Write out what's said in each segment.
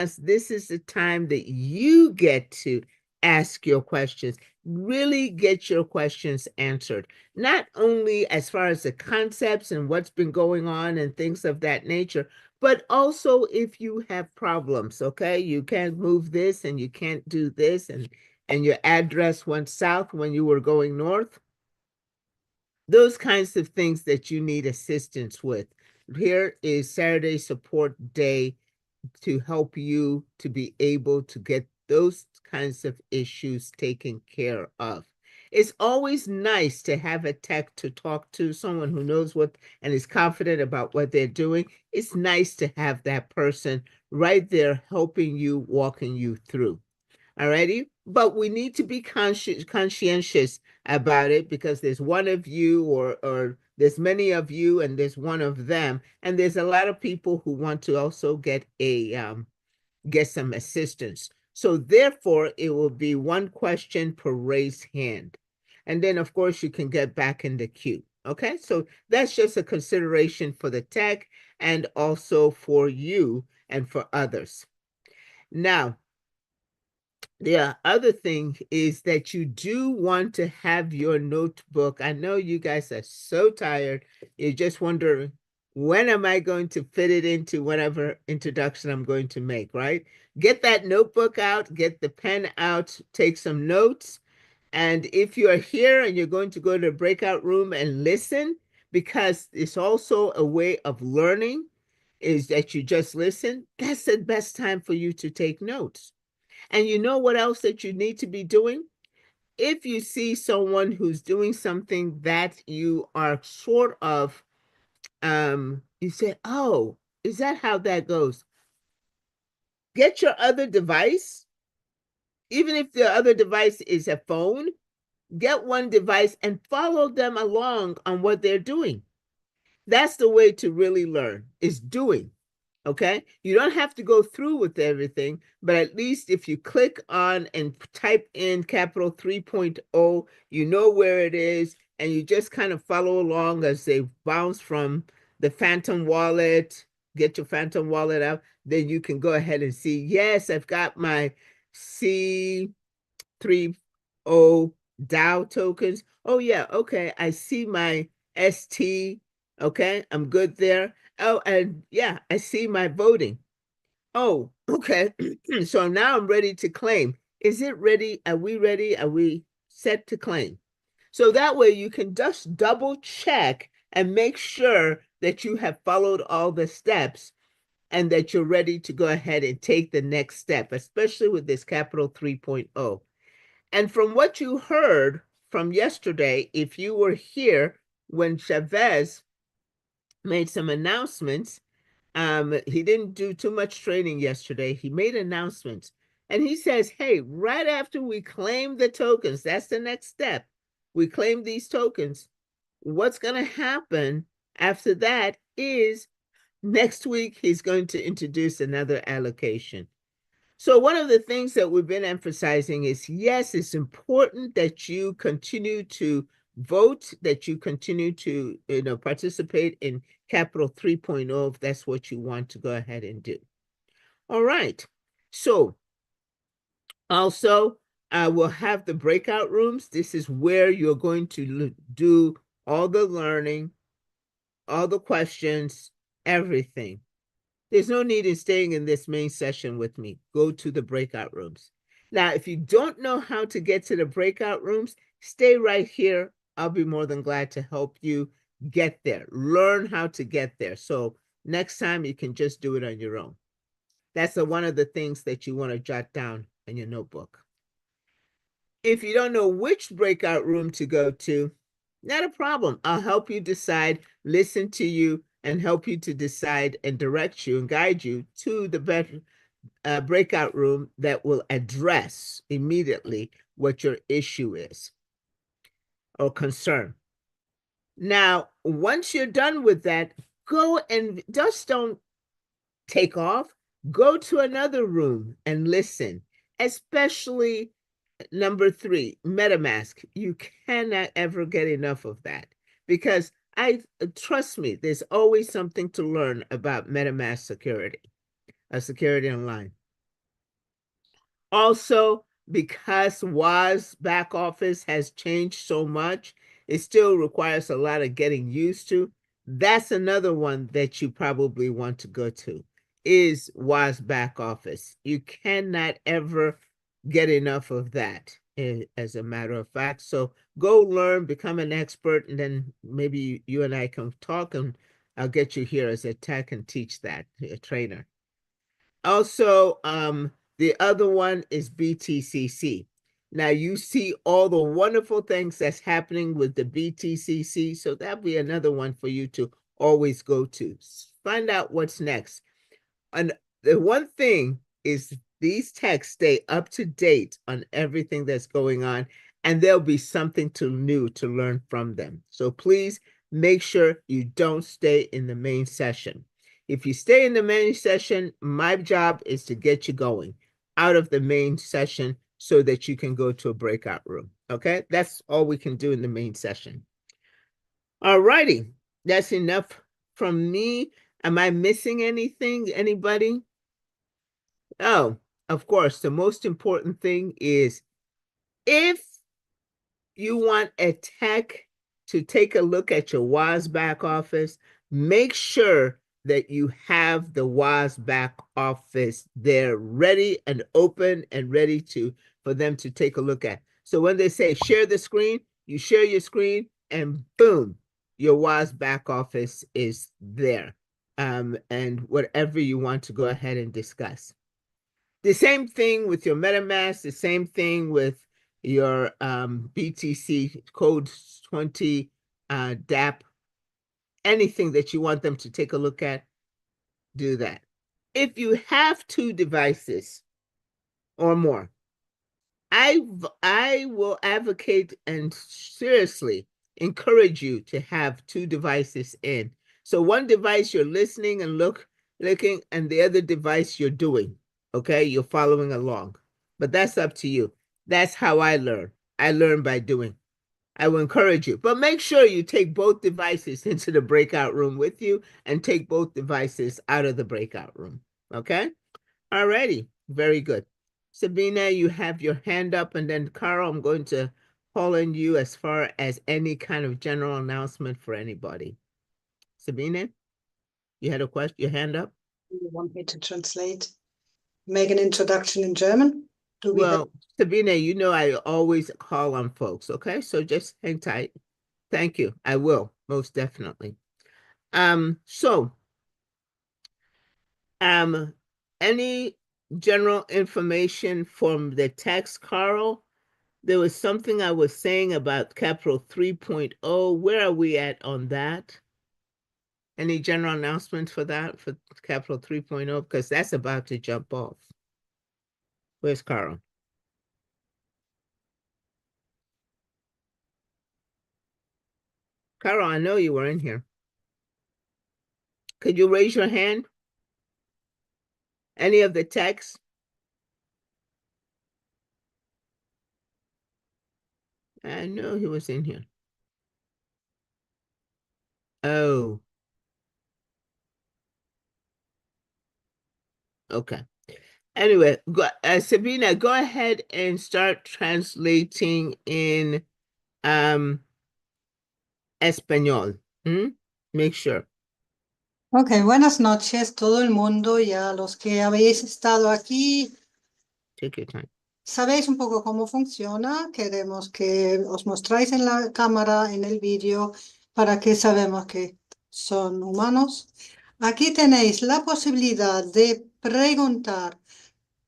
this is the time that you get to ask your questions, really get your questions answered, not only as far as the concepts and what's been going on and things of that nature, but also if you have problems. Okay, you can't move this and you can't do this, and your address went south when you were going north, those kinds of things that you need assistance with. Here is Saturday Support Day to help you to be able to get those kinds of issues taken care of. It's always nice to have a tech to talk to, someone who knows what and is confident about what they're doing. It's nice to have that person right there helping you, walking you through. Alrighty, but we need to be conscientious about it, because there's one of you, or there's many of you, and there's one of them, and there's a lot of people who want to also get some assistance. So therefore, it will be one question per raised hand, and then of course you can get back in the queue. Okay, so that's just a consideration for the tech and also for you and for others. Now, the other thing is that you do want to have your notebook. I know you guys are so tired. You're just wondering, when am I going to fit it into whatever introduction I'm going to make, right? Get that notebook out, get the pen out, take some notes. And if you are here and you're going to go to the breakout room and listen, because it's also a way of learning, is that you just listen, that's the best time for you to take notes. And you know what else that you need to be doing? If you see someone who's doing something that you are sort of, you say, oh, is that how that goes? Get your other device, even if the other device is a phone, get one device and follow them along on what they're doing. That's the way to really learn, is doing. Okay, you don't have to go through with everything, but at least if you click on and type in capital 3.0, you know where it is, and you just kind of follow along as they bounce from the Phantom wallet. Get your Phantom wallet out, then you can go ahead and see, yes, I've got my C3.0 DAO tokens. Oh yeah, okay, I see my ST. Okay, I'm good there. Oh, and yeah, I see my voting. Oh, okay. So now I'm ready to claim. Is it ready? Are we ready? Are we set to claim? So that way you can just double check and make sure that you have followed all the steps and that you're ready to go ahead and take the next step, especially with this capital 3.0. And from what you heard from yesterday, if you were here when Chavez made some announcements, he didn't do too much training yesterday. He made announcements, and he says, hey, right after we claim the tokens, that's the next step. We claim these tokens. What's going to happen after that is next week, he's going to introduce another allocation. So one of the things that we've been emphasizing is, yes, it's important that you continue to vote, that you continue to, participate in Capital 3.0 if that's what you want to go ahead and do. All right. So also, we'll have the breakout rooms. This is where you're going to do all the learning, all the questions, everything. There's no need in staying in this main session with me. Go to the breakout rooms. Now, if you don't know how to get to the breakout rooms, stay right here. I'll be more than glad to help you get there. Learn how to get there. So next time you can just do it on your own. That's one of the things that you want to jot down in your notebook. If you don't know which breakout room to go to, not a problem. I'll help you decide, listen to you, and help you to decide and direct you and guide you to the better breakout room that will address immediately what your issue is or concern. Now, once you're done with that, go and just don't take off. Go to another room and listen, especially number 3, MetaMask. You cannot ever get enough of that, because trust me, there's always something to learn about MetaMask security, security online. Also, because WAS back office has changed so much, it still requires a lot of getting used to. That's another one that you probably want to go to is WAS back office. You cannot ever get enough of that, as a matter of fact. So go learn, become an expert, and then maybe you and I can talk and I'll get you here as a tech and teach that, a trainer. Also, the other one is BTCC. Now you see all the wonderful things that's happening with the BTCC, so that'll be another one for you to always go to. Find out what's next. And the one thing is these texts stay up to date on everything that's going on, and there'll be something new to learn from them. So please make sure you don't stay in the main session. If you stay in the main session, my job is to get you going out of the main session so that you can go to a breakout room. Okay, that's all we can do in the main session. All righty, that's enough from me. Am I missing anything? Anybody? Oh, of course, the most important thing is if you want a tech to take a look at your WAS back office, make sure that you have the WAS back office there ready and open and ready for them to take a look at. So when they say share the screen, you share your screen and boom, your WAS back office is there. And whatever you want to go ahead and discuss. The same thing with your MetaMask, the same thing with your BTC code 20 DApp, anything that you want them to take a look at, do that. If you have 2 devices or more, I will advocate and seriously encourage you to have 2 devices in. So one device you're listening and looking, and the other device you're doing. Okay, you're following along. But that's up to you. That's how I learn. I learn by doing. I will encourage you, but make sure you take both devices into the breakout room with you and take both devices out of the breakout room. Okay? Alrighty, very good. Sabina, you have your hand up, and then Carl, I'm going to call on you as far as any kind of general announcement for anybody. Sabina, you had a question, your hand up? You want me to translate? Make an introduction in German? Well, Sabina, you know I always call on folks, okay? So just hang tight. Thank you. I will, most definitely. So, any general information from the text, Carl? There was something I was saying about Capital 3.0. Where are we at on that? Any general announcement for that, for Capital 3.0? Because that's about to jump off. Where's Carl? Carl, I know you were in here. Could you raise your hand? Any of the texts? I know he was in here. Oh. Okay. Anyway, Sabina, go ahead and start translating in Español. Make sure. Ok, buenas noches todo el mundo y a los que habéis estado aquí. Take your time. Sabéis un poco cómo funciona. Queremos que os mostráis en la cámara, en el vídeo, para que sabemos que son humanos. Aquí tenéis la posibilidad de preguntar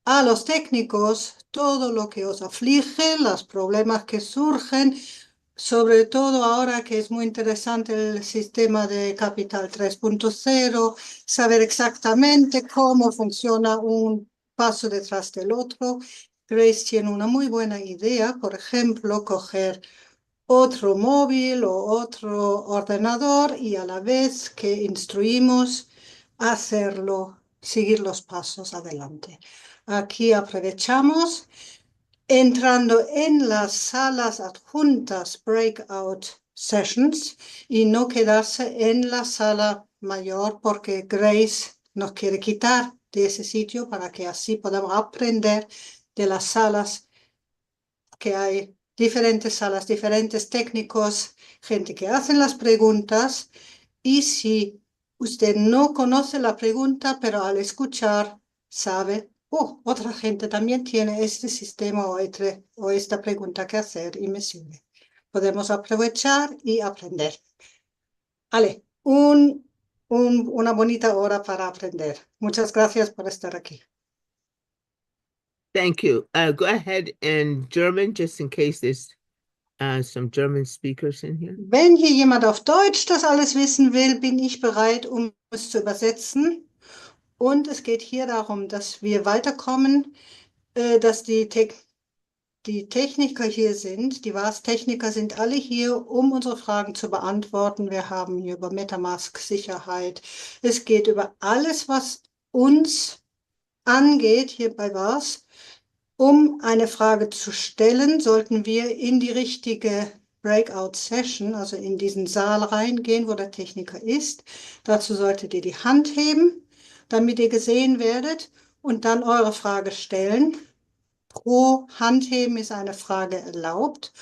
a los técnicos todo lo que os aflige, los problemas que surgen, sobre todo ahora que es muy interesante el sistema de Capital 3.0, saber exactamente cómo funciona un paso detrás del otro. Grace tiene una muy buena idea, por ejemplo, coger otro móvil o otro ordenador y a la vez que instruimos hacerlo, seguir los pasos adelante. Aquí aprovechamos entrando en las salas adjuntas breakout sessions y no quedarse en la sala mayor porque Grace nos quiere quitar de ese sitio para que así podamos aprender de las salas, que hay diferentes salas, diferentes técnicos, gente que hacen las preguntas. Y si usted no conoce la pregunta, pero al escuchar sabe, oh, otra gente también tiene este sistema o esta pregunta que hacer y me sirve. Podemos aprovechar y aprender. Vale, una bonita hora para aprender. Muchas gracias por estar aquí. Thank you. Go ahead in German, just in case there's some German speakers in here. Wenn hier jemand auf Deutsch das alles wissen will, bin ich bereit, um es zu übersetzen. Und es geht hier darum, dass wir weiterkommen, dass die Techniker hier sind, die VAS-Techniker sind alle hier, um unsere Fragen zu beantworten. Wir haben hier über MetaMask, Sicherheit. Es geht über alles, was uns angeht, hier bei VAS. Um eine Frage zu stellen, sollten wir in die richtige Breakout-Session, also in diesen Saal reingehen, wo der Techniker ist. Dazu solltet ihr die Hand heben, damit ihr gesehen werdet und dann eure Frage stellen. Pro Handheben ist eine Frage erlaubt.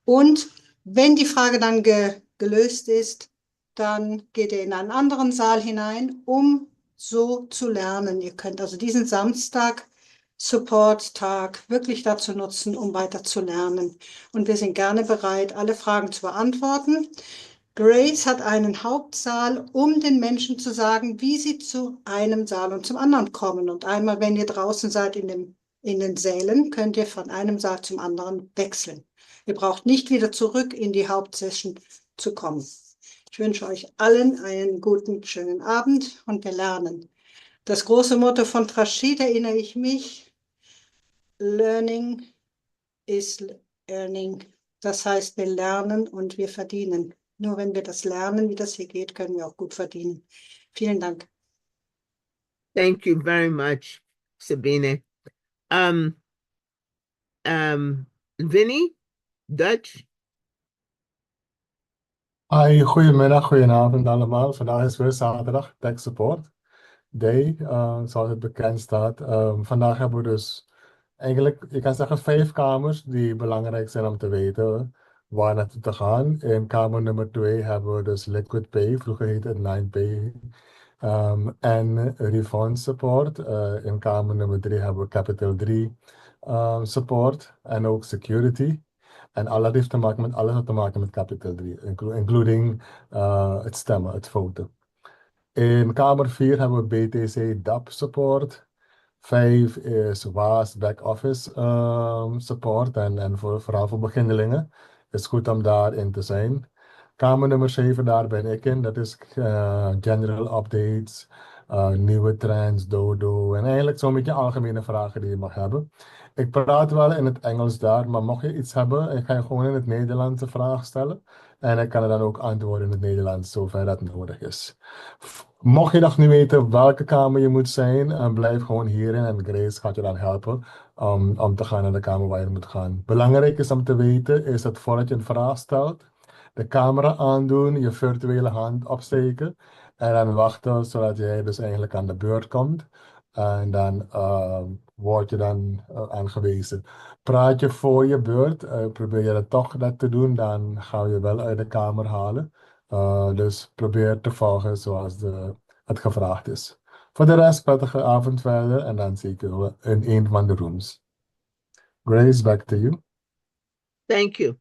Und wenn die Frage dann gelöst ist, dann geht ihr in einen anderen Saal hinein, um so zu lernen. Ihr könnt also diesen Samstag Support-Tag wirklich dazu nutzen, um weiter zu lernen. Und wir sind gerne bereit, alle Fragen zu beantworten. Grace hat einen Hauptsaal, um den Menschen zu sagen, wie sie zu einem Saal und zum anderen kommen. Und einmal, wenn ihr draußen seid in den Sälen, könnt ihr von einem Saal zum anderen wechseln. Ihr braucht nicht wieder zurück in die Hauptsession zu kommen. Ich wünsche euch allen einen guten, schönen Abend und wir lernen. Das große Motto von Trashid erinnere ich mich. Learning is earning. Das heißt, wir lernen und wir verdienen. Nur wenn wir das lernen, wie das hier geht, können wir auch gut verdienen. Vielen Dank. Thank you very much, Sabine. Vinny, Dutch? Hi, goedemiddag, goedenavond allemaal. Vandaag is weer zaterdag, Tech Support Day, zoals het bekend staat. Vandaag hebben we dus eigenlijk, je kan zeggen, 5 kamers die belangrijk zijn om te weten waar naartoe te gaan. In kamer nummer 2 hebben we dus Liquid Pay, vroeger heette het 9Pay, en Refund Support. In kamer nummer 3 hebben we Capital 3 Support en ook Security. En alles heeft te maken met alles wat te maken met Capital 3, including het stemmen, het voten. In kamer 4 hebben we BTC DAP support. 5 is WAS back-office support en vooral voor beginnelingen. Het is goed om daarin te zijn. Kamer nummer 7, daar ben ik in. Dat is general updates, nieuwe trends, dodo en eigenlijk zo'n beetje algemene vragen die je mag hebben. Ik praat wel in het Engels daar, maar mocht je iets hebben, ik ga je gewoon in het Nederlands de vraag stellen. En ik kan er dan ook antwoorden in het Nederlands, zover dat nodig is. Mocht je nog niet weten welke kamer je moet zijn, blijf gewoon hierin en Grace gaat je dan helpen om te gaan naar de kamer waar je moet gaan. Belangrijk is om te weten, is dat voordat je een vraag stelt, de camera aandoen, je virtuele hand opsteken en dan wachten zodat jij dus eigenlijk aan de beurt komt. En dan word je dan aangewezen. Praat je voor je beurt, probeer je dat toch dat te doen, dan gaan we je wel uit de kamer halen. Dus probeer te volgen zoals het gevraagd is. Voor de rest, prettige avond verder en dan zie ik je in een van de rooms. Grace, back to you. Thank you.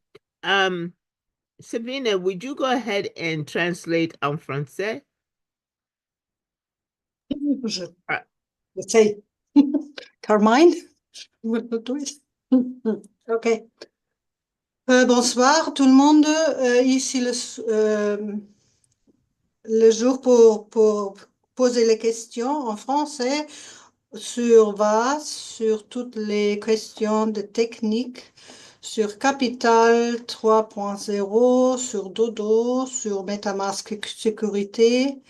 Sabina, would you go ahead and translate en français? J'essaie. Carmine, will you do it? Ok. Bonsoir tout le monde. Ici le jour pour poser les questions en français sur VAS, sur toutes les questions de technique, sur Capital 3.0, sur Dodo, sur MetaMask sécurité.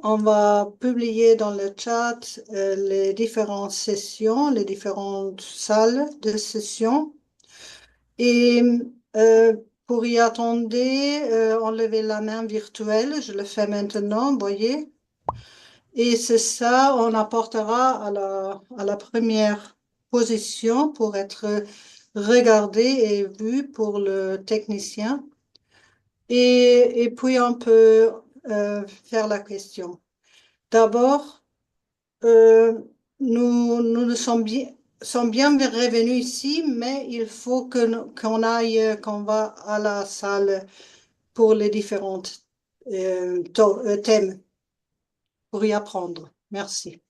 On va publier dans le chat les différentes sessions, les différentes salles de session. Et pour y attendre, enlever la main virtuelle, je le fais maintenant, vous voyez. Et c'est ça, on apportera à la première position pour être regardé et vu pour le technicien. Et puis, on peut faire la question. D'abord, nous sommes bien revenus ici, mais il faut qu'on va à la salle pour les différents thèmes pour y apprendre. Merci.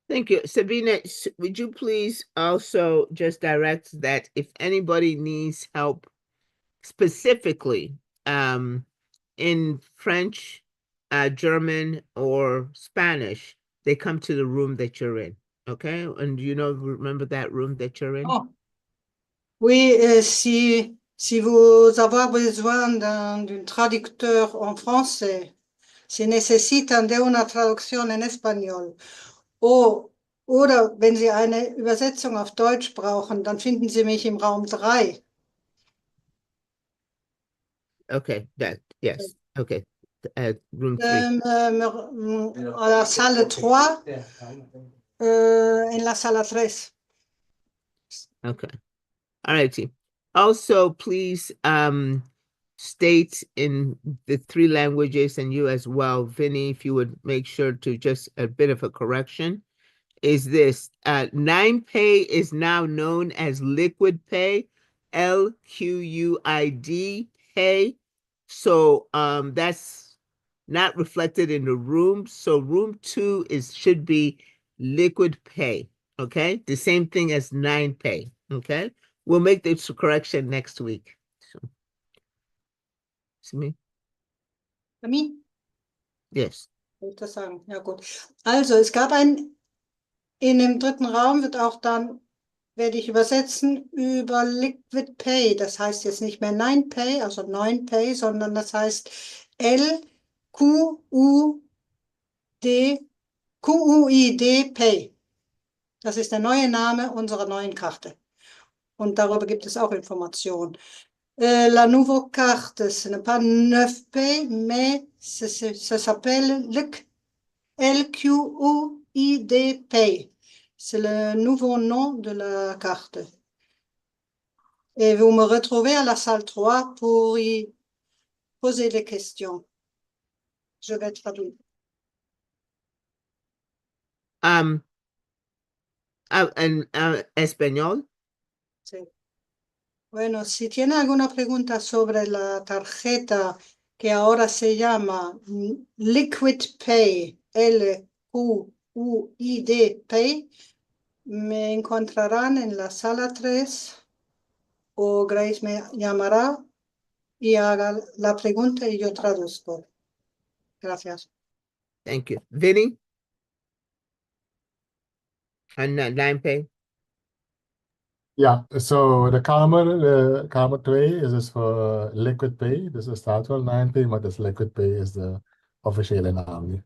Thank you. Sabina, would you please also just direct that if anybody needs help specifically in French, German, or Spanish, they come to the room that you're in, okay? And remember that room that you're in? Oh. Oui, si vous avez besoin d'un traducteur en français, si necesitan de una traducción en español, oder wenn Sie eine Übersetzung auf Deutsch brauchen, dann finden Sie mich im Raum 3. Okay, yes, okay. Room 3. À la salle 3, en la sala 3. Okay. All righty. Also, please state in the 3 languages, and you as well, Vinny, if you would make sure to just a bit of a correction, is this 9Pay is now known as Liquid Pay, LQUID Pay. So that's not reflected in the room. So room 2 should be Liquid Pay. Okay, the same thing as 9Pay. Okay, we'll make this correction next week. So, see me? Me? Yes. Soll ich das sagen? Ja, gut. Also, es gab in dem 3. Raum werde ich übersetzen über Liquid Pay. Das heißt jetzt nicht mehr 9Pay, also 9Pay, sondern das heißt QUID Pay. Das ist der neue Name unserer neuen Karte. Und darüber gibt es auch Informationen. La nouvelle carte, ce n'est pas 9Pay, mais ça s'appelle LQUID Pay. C'est le nouveau nom de la carte. Et vous me retrouvez à la salle 3 pour y poser des questions. Je vais traduire. En español. Sí. Bueno, si tiene alguna pregunta sobre la tarjeta que ahora se llama Liquid Pay, LQUID Pay, me encontrarán en la sala 3 o Grace me llamará y haga la pregunta y yo traduzco. Gracias. Thank you. Vinny? On 9Pay? Ja, so de kamer 2 is dus voor Liquid Pay. Dus er staat wel 9Pay, maar dus Liquid Pay is de officiële naam nu.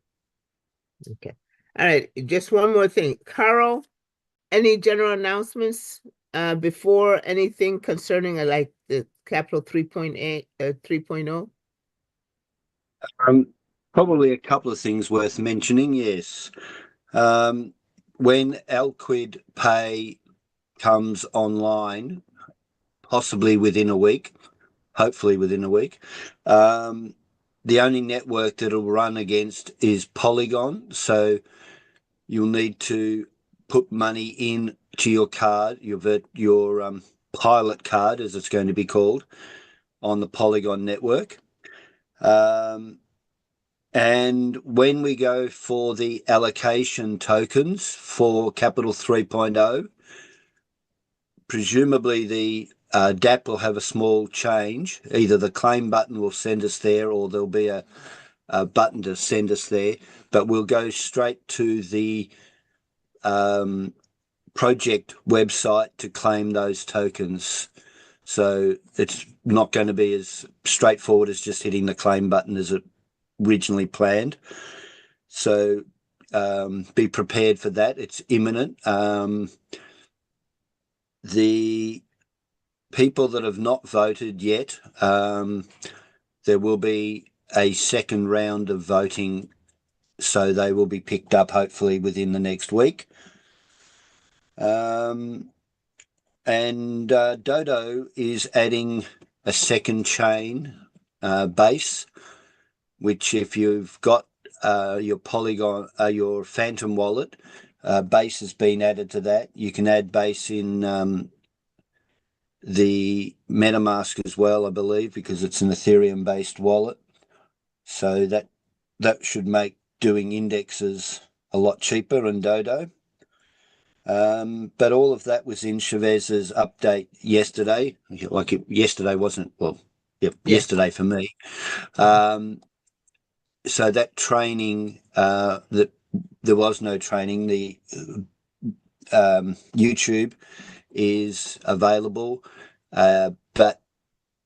Okay. All right. Just one more thing. Carl, any general announcements before anything concerning like the Capital 3.8, 3.0? Probably a couple of things worth mentioning, yes. When Alquid Pay comes online, possibly within a week, hopefully within a week, the only network that it'll run against is Polygon. So you'll need to put money in to your card, your pilot card, as it's going to be called, on the Polygon network. And when we go for the allocation tokens for Capital 3.0, presumably the DApp will have a small change. Either the claim button will send us there or there'll be a button to send us there, but we'll go straight to the project website to claim those tokens. So it's not going to be as straightforward as just hitting the claim button as it originally planned. So be prepared for that. It's imminent. The people that have not voted yet, there will be a second round of voting, so they will be picked up hopefully within the next week. And Dodo is adding a second chain base, which if you've got your Polygon, your Phantom wallet, base has been added to that. You can add base in the MetaMask as well, I believe, because it's an Ethereum-based wallet. So that should make doing indexes a lot cheaper in Dodo. But all of that was in Chavez's update yesterday. Yesterday wasn't, well, yep, Yes. yesterday for me. So that training, that there was no training. The YouTube is available, but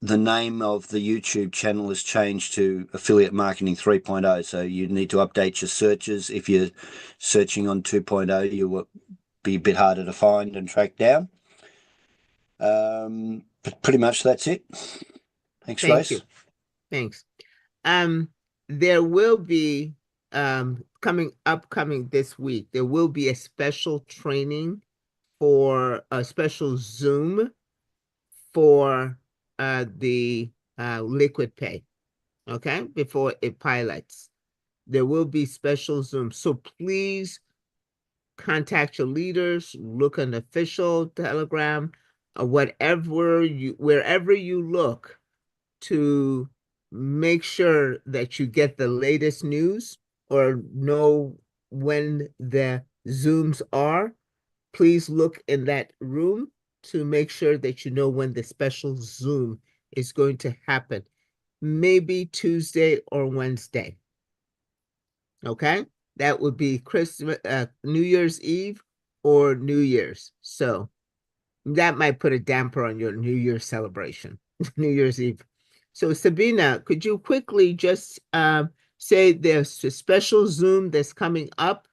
the name of the YouTube channel has changed to Affiliate Marketing 3.0. So you need to update your searches. If you're searching on 2.0, you will be a bit harder to find and track down. But pretty much that's it. Thanks, Thank Race. you. Thanks. There will be upcoming this week, there will be a special training for a special Zoom for the Liquid Pay. Okay, before it pilots. There will be special Zoom. So please contact your leaders, look on official Telegram, wherever you look to make sure that you get the latest news or know when the Zooms are. Please look in that room to make sure that you know when the special Zoom is going to happen. Maybe Tuesday or Wednesday. Okay, that would be Christmas, New Year's Eve or New Year's. So that might put a damper on your New Year's celebration, New Year's Eve. So Sabina, could you quickly just say there's a special Zoom that's coming up?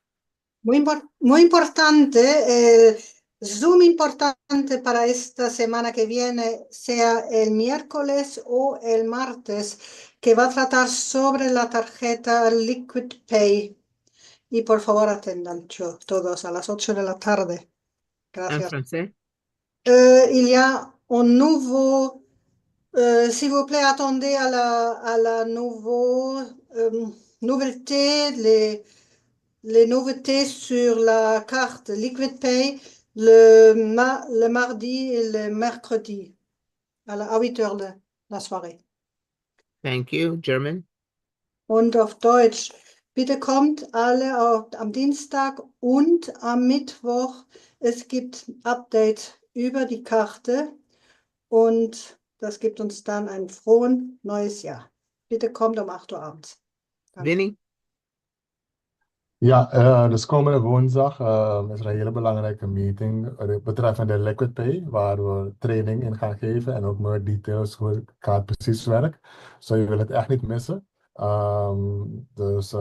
Muy importante, el Zoom importante para esta semana que viene, sea el miércoles o el martes, que va a tratar sobre la tarjeta Liquid Pay. Y por favor atendan todos a las 8 de la tarde. En Gracias. français? Il y a un nouveau, s'il vous plaît, attendez à la nouveauté, les nouveautés sur la carte Liquid Pay le mardi et le mercredi à 8 heures de la soirée. Thank you. German? Und auf Deutsch, bitte kommt alle am Dienstag und am Mittwoch. Es gibt Update über die Karte und das gibt uns dann ein frohes neues Jahr. Bitte kommt um 8 Uhr abends. Danke. Vinny? Ja, dus komende woensdag is er een hele belangrijke meeting betreffende Liquid Pay, waar we training in gaan geven en ook meer details hoe het kaart precies werkt. So je wil het echt niet missen. Dus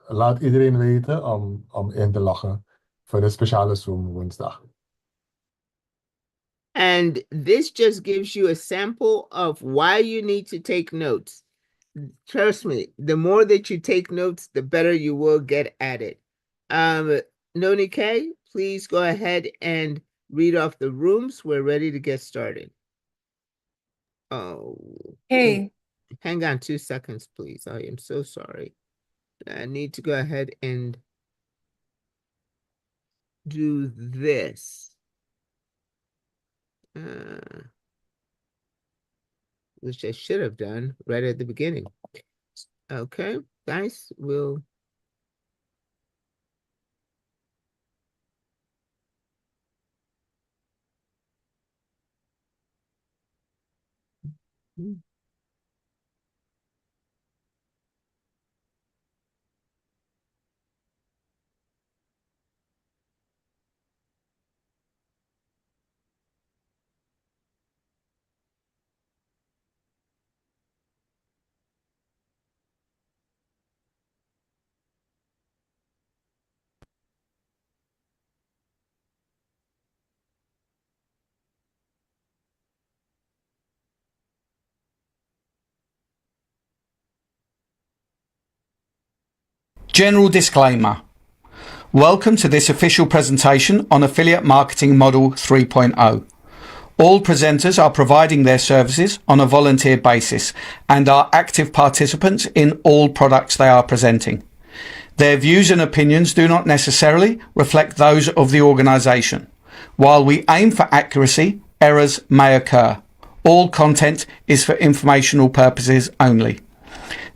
laat iedereen weten om in te loggen voor de speciale Zoom woensdag. And this just gives you a sample of why you need to take notes. Trust me, the more that you take notes, the better you will get at it. Noni K, please go ahead and read off the rooms. We're ready to get started. Oh, Hey, hang on 2 seconds, please. I am so sorry. I need to go ahead and do this. Which I should have done right at the beginning. Okay, guys, we'll. general disclaimer. Welcome to this official presentation on Affiliate Marketing Model 3.0. All presenters are providing their services on a volunteer basis and are active participants in all products they are presenting. Their views and opinions do not necessarily reflect those of the organisation. While we aim for accuracy, errors may occur. All content is for informational purposes only.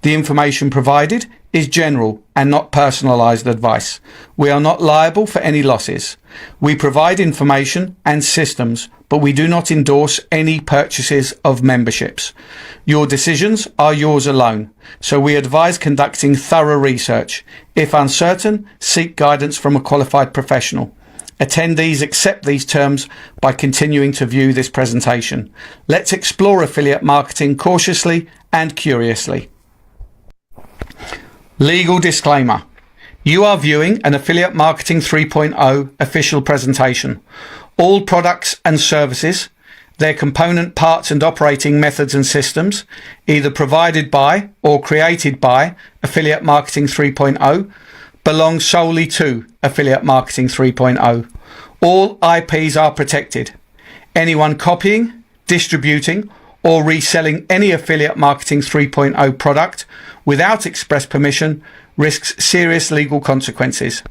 The information provided is general and not personalised advice. We are not liable for any losses. We provide information and systems, but we do not endorse any purchases of memberships. Your decisions are yours alone, so we advise conducting thorough research. If uncertain, seek guidance from a qualified professional. Attendees accept these terms by continuing to view this presentation. Let's explore affiliate marketing cautiously and curiously. Legal disclaimer. You are viewing an Affiliate Marketing 3.0 official presentation. All products and services, their component parts and operating methods and systems, either provided by or created by Affiliate Marketing 3.0, belong solely to Affiliate Marketing 3.0. All IPs are protected. Anyone copying, distributing, or reselling any Affiliate Marketing 3.0 product without express permission risks serious legal consequences.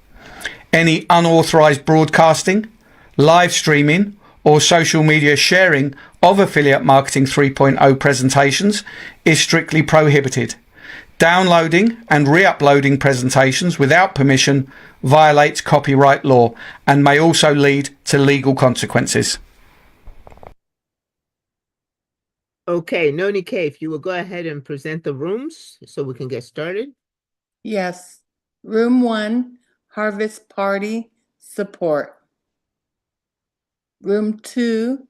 Any unauthorized broadcasting, live streaming, or social media sharing of Affiliate Marketing 3.0 presentations is strictly prohibited. Downloading and re-uploading presentations without permission violates copyright law and may also lead to legal consequences. Okay, Noni K, if you will go ahead and present the rooms so we can get started. Yes. Room 1, Harvest Party Support. Room 2,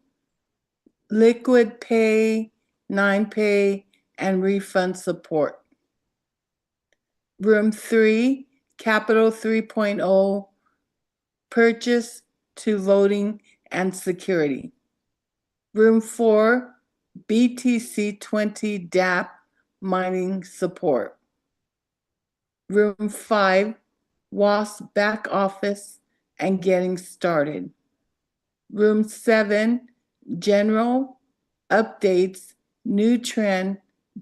Liquid Pay, 9Pay, and Refund Support. Room 3, Capital 3.0, Purchase to Voting and Security. Room 4, BTC 20 DApp Mining Support. Room 5, WASP Back Office and Getting Started. Room 7, General Updates, New Trend,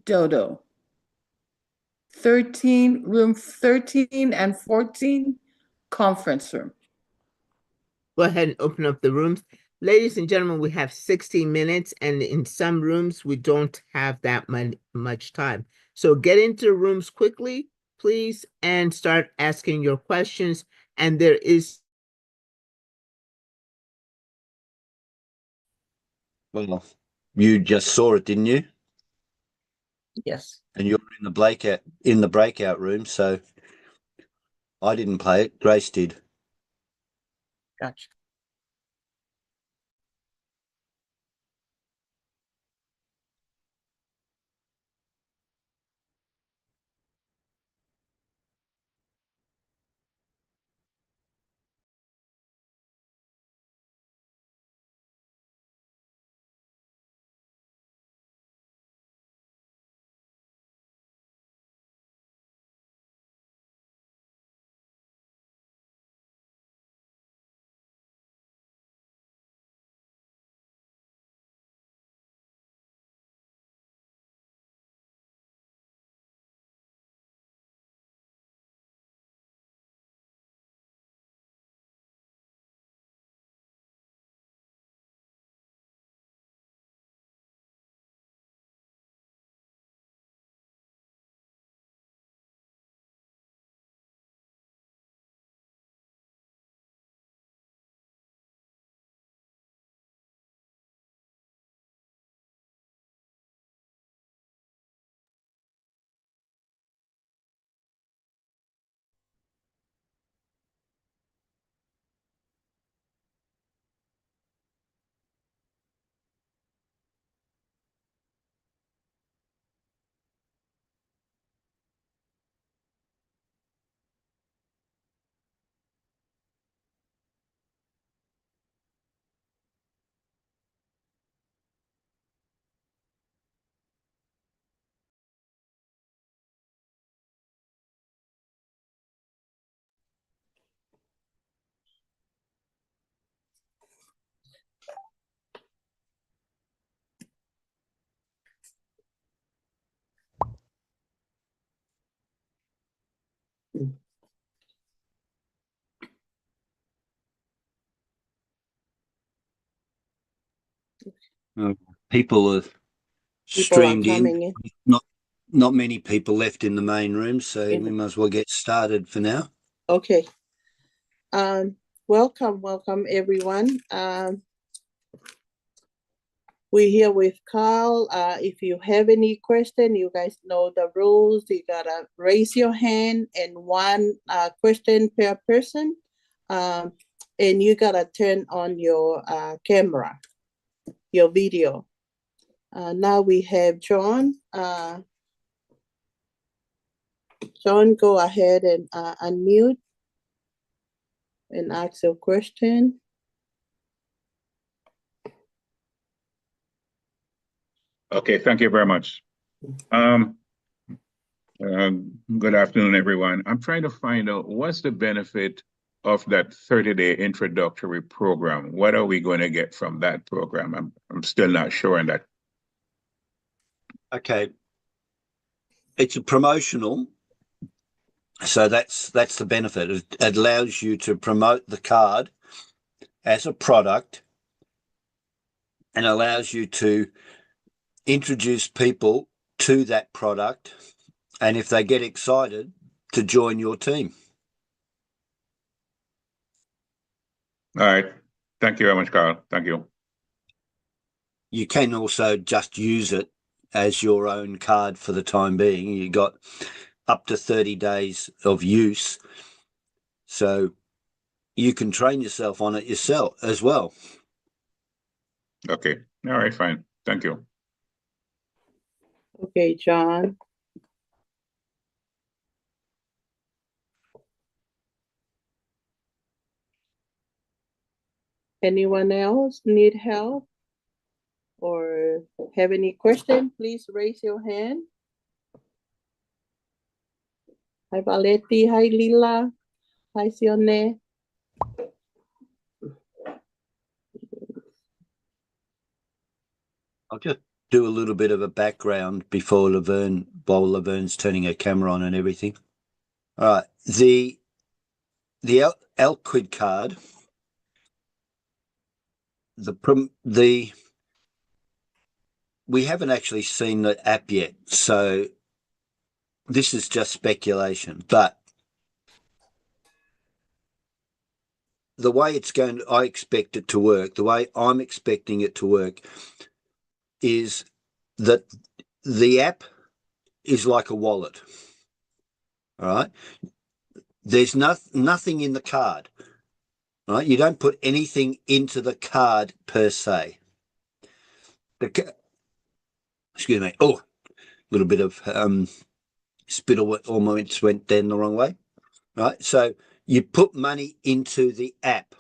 Dodo. Room 13 and 14, Conference Room. Go ahead and open up the rooms. Ladies and gentlemen, we have 60 minutes, and in some rooms, we don't have that much time. So get into the rooms quickly, please, and start asking your questions. And there is... Well, you just saw it, didn't you? Yes. And you're in the breakout room, so I didn't play it. Grace did. Gotcha. People are People are streamed in. coming in. Not many people left in the main room, so In we the- might as well get started for now. Okay. Welcome everyone. We're here with Carl. If you have any question, you guys know the rules. You gotta raise your hand and one question per person. And you gotta turn on your camera, your video. Now we have John. John, go ahead and unmute and ask your question. Okay, thank you very much. Good afternoon, everyone. I'm trying to find out what's the benefit of that 30-day introductory program. What are we going to get from that program? I'm still not sure on that. Okay. It's a promotional, so that's the benefit. It allows you to promote the card as a product and allows you to introduce people to that product, and if they get excited, to join your team. All right. Thank you very much, Carl. Thank you. You can also just use it as your own card for the time being. You got up to 30 days of use, so you can train yourself on it yourself as well. Okay. All right, fine. Thank you. Okay, John. Anyone else need help or have any question? Please raise your hand. Hi, Valetti. Hi, Lila. Hi, Sione. I'll just do a little bit of a background before Laverne, while Laverne's turning her camera on and everything. All right, the Alquid card, we haven't actually seen the app yet, so this is just speculation. But the way I expect it to work, the way I'm expecting it to work, is that the app is like a wallet. All right. There's nothing in the card. All right. You don't put anything into the card per se. Excuse me. Oh, a little bit of spittle almost went down the wrong way. Right. So you put money into the app.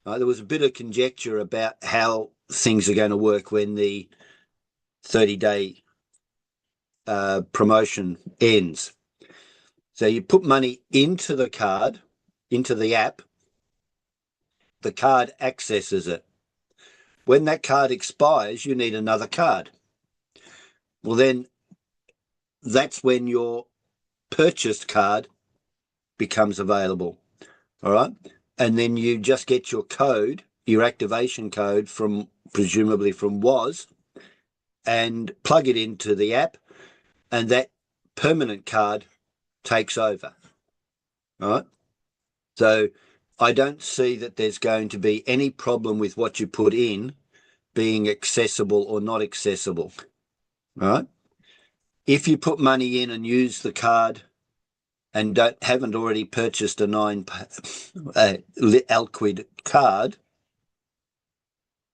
Right. There was a bit of conjecture about how things are going to work when the 30-day promotion ends. So you put money into the card, into the app, the card accesses it. When that card expires, you need another card. Well, then that's when your purchased card becomes available. All right. And then you just get your code, your activation code presumably from WOZ, and plug it into the app, and that permanent card takes over. All right. So I don't see that there's going to be any problem with what you put in being accessible or not accessible. All right. If you put money in and use the card and haven't already purchased a Alquid card,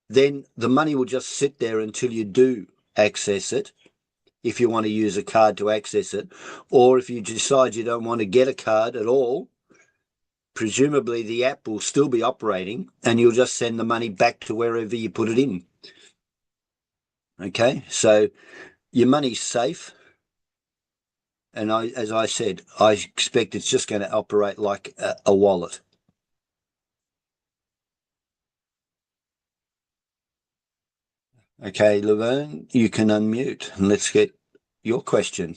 then the money will just sit there until you do access it, if you want to use a card to access it. Or if you decide you don't want to get a card at all, presumably the app will still be operating and you'll just send the money back to wherever you put it in. Okay, so your money's safe. And as I said, I expect it's just going to operate like a wallet. Okay, Laverne, you can unmute and let's get your question.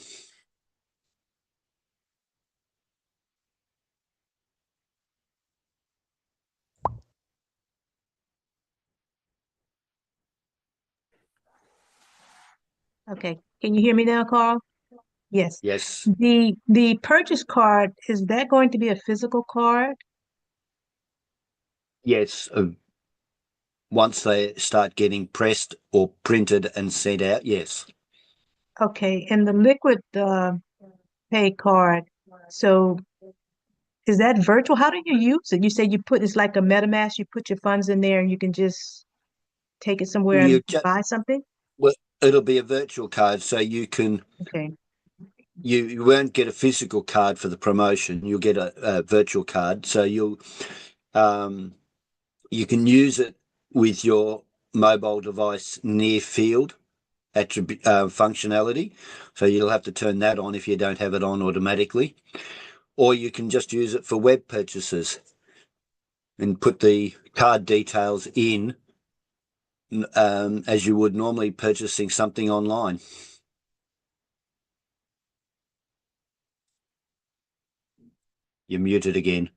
Okay. Can you hear me now, Carl? Yes. Yes. The purchase card, is that going to be a physical card? Yes. Once they start getting pressed or printed and sent out, yes. Okay. And the liquid pay card, so is that virtual? How do you use it? You say you put it's like a MetaMask, you put your funds in there and you can just take it somewhere You and buy something? well, it'll be a virtual card, so you can Okay. you won't get a physical card for the promotion. You'll get a virtual card, so you can use it with your mobile device near field attribute functionality. So you'll have to turn that on if you don't have it on automatically, or you can just use it for web purchases and put the card details in as you would normally purchasing something online. You're muted again.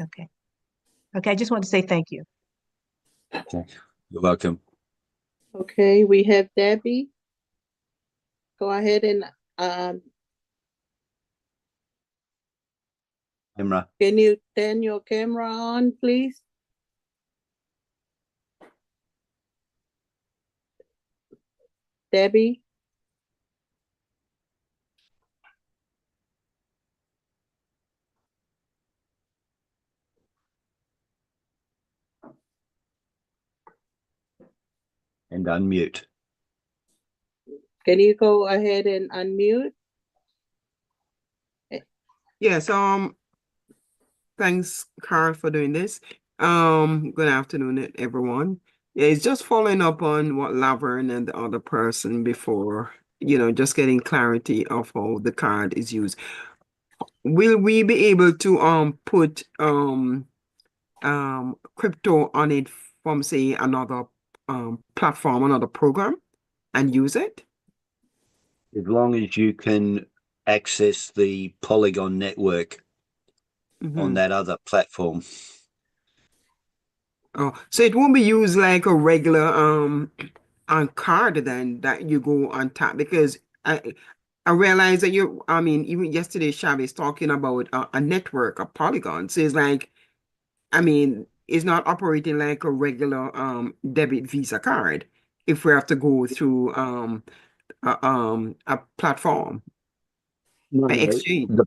Okay. Okay. I just want to say thank you. You're welcome. Okay, we have Debbie. Go ahead and Camera. can you turn your camera on, please? Debbie? And unmute. Can you go ahead and unmute? Yes, thanks, Carl, for doing this. Good afternoon, everyone. Yeah, it's just following up on what Laverne and the other person before, just getting clarity of how the card is used. Will we be able to put crypto on it from, say, another platform, another program, and use it? As long as you can access the Polygon network on that other platform. Oh, so it won't be used like a regular on card then that you go on tap, because I realize that even yesterday Chavez talking about a network, a Polygon. So it's like, it's not operating like a regular debit Visa card if we have to go through a platform. No, Exchange. the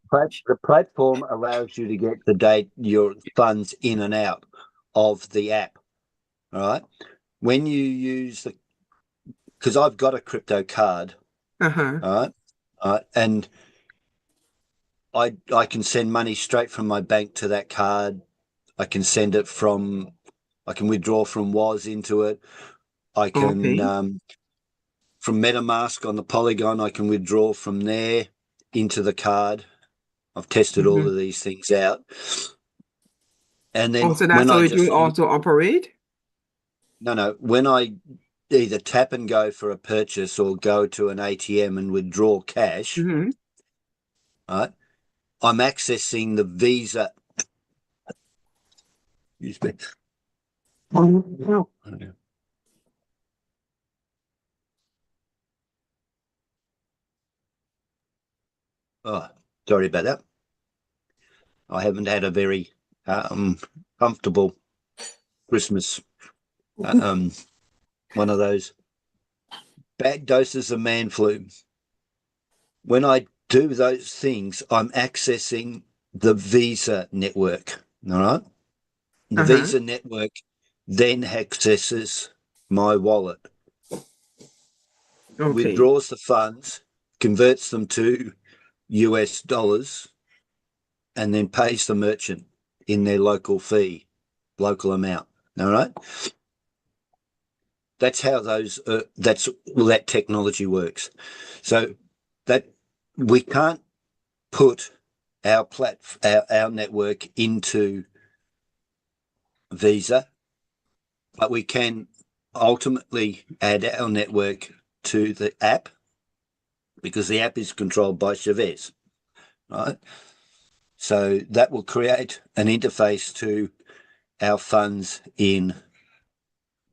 platform allows you to get your funds in and out of the app. All right. When you use because I've got a crypto card. All right. And I can send money straight from my bank to that card. I can withdraw from Woz into it. I can from MetaMask on the Polygon, I can withdraw from there into the card. I've tested all of these things out. And then so that's how it will also operate? No. When I either tap and go for a purchase or go to an ATM and withdraw cash, right, I'm accessing the Visa. Excuse me. Oh, sorry about that. I haven't had a very comfortable Christmas. One of those bad doses of man flu. When I do those things, I'm accessing the Visa network. All right. The Visa network then accesses my wallet, withdraws the funds, converts them to US dollars, and then pays the merchant in their local amount. All right. That's how that technology works. So that we can't put our network into Visa, but we can ultimately add our network to the app because the app is controlled by Chavez, right? So that will create an interface to our funds in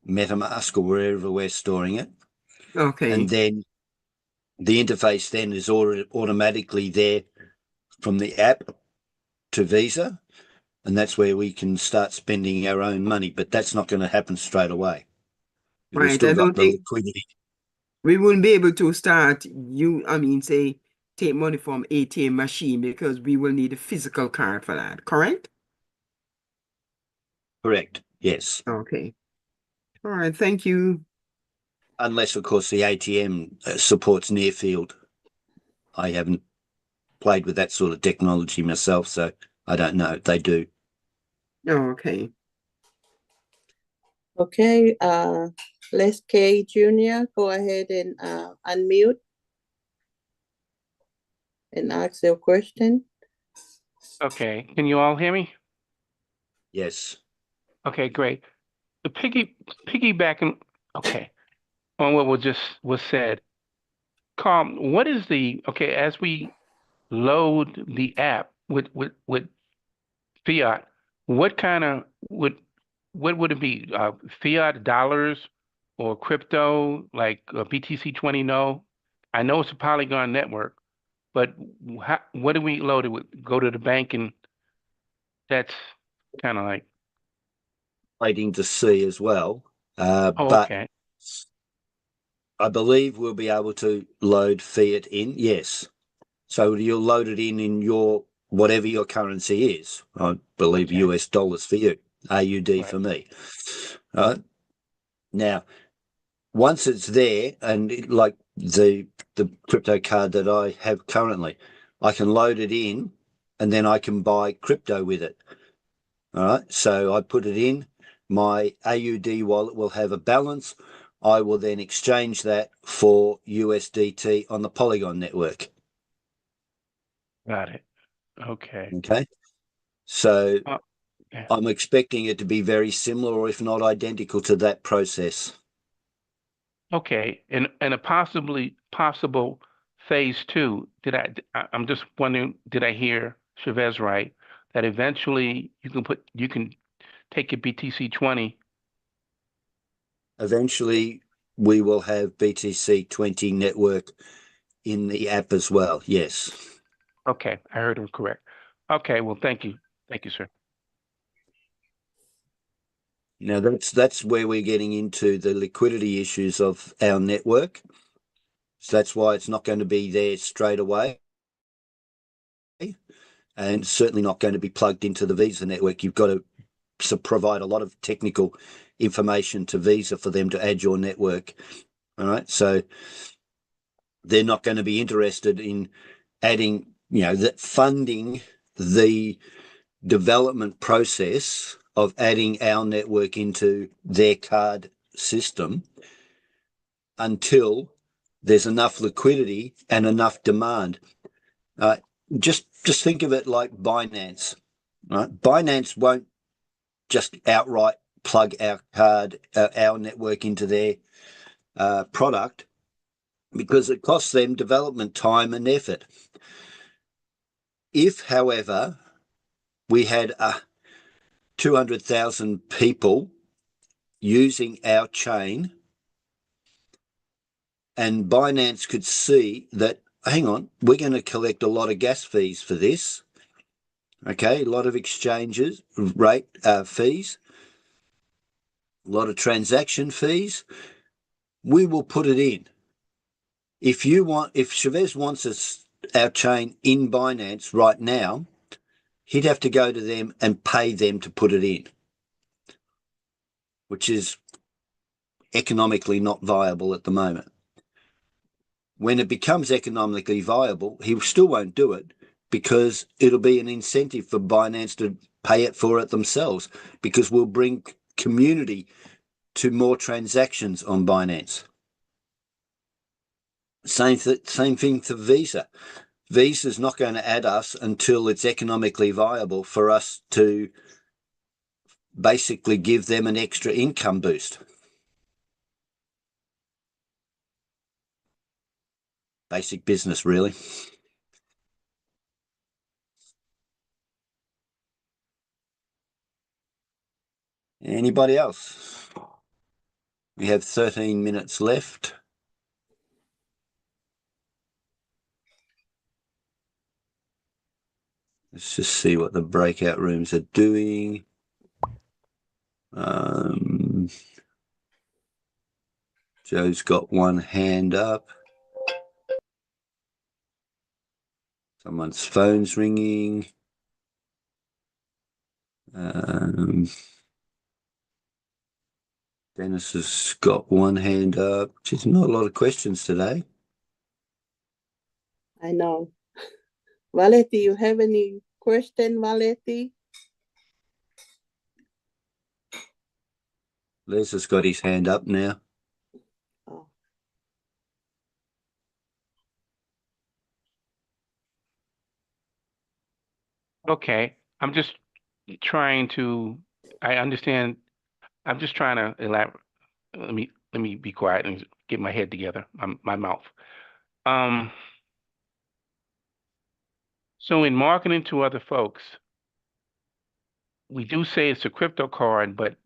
MetaMask or wherever we're storing it. Okay. And then the interface then is already automatically there from the app to Visa. And that's where we can start spending our own money. But that's not going to happen straight away. We've Right. still I got don't the think liquidity. we wouldn't be able to start say take money from ATM machine because we will need a physical card for that, correct? Correct. Yes. Okay. All right, thank you. Unless, of course, the ATM supports near field. I haven't played with that sort of technology myself, so I don't know if they do. Oh, okay. Okay, Les K Jr., go ahead and unmute and ask your question. Okay, can you all hear me? Yes. Okay, great. The piggybacking, okay, on what was said. Carl, what is okay, as we load the app with fiat, what would it be? Fiat dollars or crypto like BTC20? No, I know it's a Polygon network, but what do we load it with? Go to the bank and that's kind of like, Waiting to see as well. oh, But okay. I believe we'll be able to load fiat in. Yes. So you'll load it in your whatever your currency is. I believe Okay. US dollars for you, AUD Right. for me. Right. Now, once it's there, and like the crypto card that I have currently, I can load it in, and then I can buy crypto with it. All right. So I put it in. My AUD wallet will have a balance. I will then exchange that for USDT on the Polygon network. Got it. Okay. Okay. So Yeah. I'm expecting it to be very similar, or if not identical to that process. Okay. And a possible phase two. I'm just wondering, did I hear Chavez right? That eventually you can take your BTC20. Eventually, we will have BTC20 network in the app as well. Yes. Okay, I heard him correct. Okay, well, thank you. Thank you, sir. Now that's where we're getting into the liquidity issues of our network. So that's why it's not going to be there straight away, and certainly not going to be plugged into the Visa network. You've got to provide a lot of technical information to Visa for them to add your network. All right. So they're not going to be interested in adding, funding the development process of adding our network into their card system until there's enough liquidity and enough demand. Just think of it like Binance. Right? Binance won't just outright plug our network into their product because it costs them development time and effort. If, however, we had 200,000 people using our chain, and Binance could see that, hang on, we're going to collect a lot of gas fees for this. Okay, a lot of exchanges rate fees, a lot of transaction fees. We will put it in. If Chavez wants our chain in Binance right now, he'd have to go to them and pay them to put it in, which is economically not viable at the moment. When it becomes economically viable, he still won't do it because it'll be an incentive for Binance to pay it for it themselves, because we'll bring community to more transactions on Binance. Same thing for Visa. Visa's not going to add us until it's economically viable for us to basically give them an extra income boost. Basic business, really. Anybody else? We have 13 minutes left. Let's just see what the breakout rooms are doing. Joe's got one hand up. Someone's phone's ringing. Dennis has got one hand up. Just not a lot of questions today. I know. Valeti, you have any question, Valeti? Les has got his hand up now. Oh. Okay, I'm just trying to. I understand. I'm just trying to elaborate. Let me be quiet and get my head together. My mouth. So in marketing to other folks, we do say it's a crypto card, but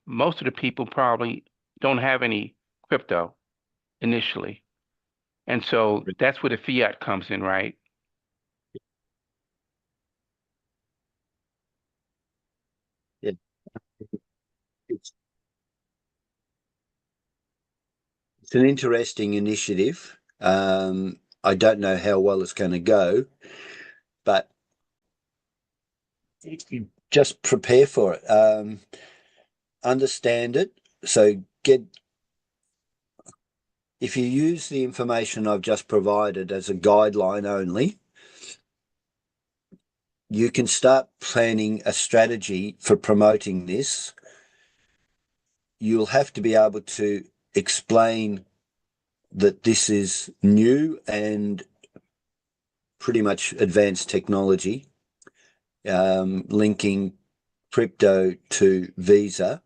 most of the people probably don't have any crypto initially. And so that's where the fiat comes in, right? Yeah. It's an interesting initiative. I don't know how well it's going to go, but you just prepare for it. Understand it. So if you use the information I've just provided as a guideline only, you can start planning a strategy for promoting this. You'll have to be able to explain that this is new and pretty much advanced technology, linking crypto to Visa.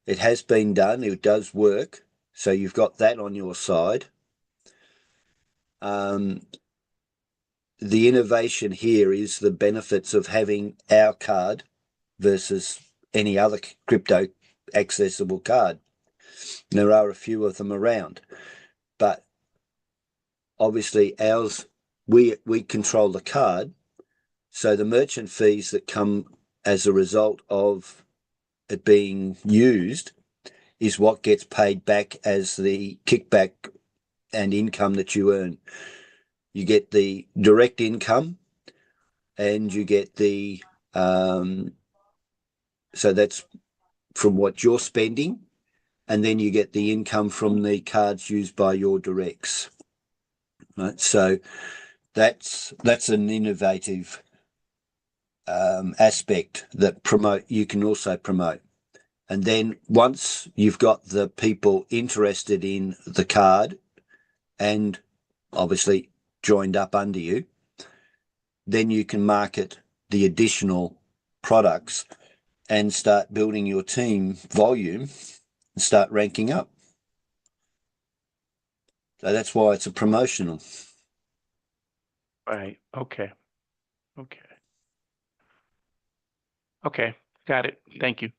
It has been done. It does work. So you've got that on your side. The innovation here is the benefits of having our card versus any other crypto accessible card. There are a few of them around, but obviously ours, we control the card. So the merchant fees that come as a result of it being used is what gets paid back as the kickback and income that you earn. You get the direct income and you get the, so that's from what you're spending, and then you get the income from the cards used by your directs. Right? So that's an innovative aspect that you can also promote. And then once you've got the people interested in the card and obviously joined up under you, then you can market the additional products and start building your team volume and start ranking up. So that's why it's a promotional. Right. Okay. Okay. Okay. Got it. Thank you.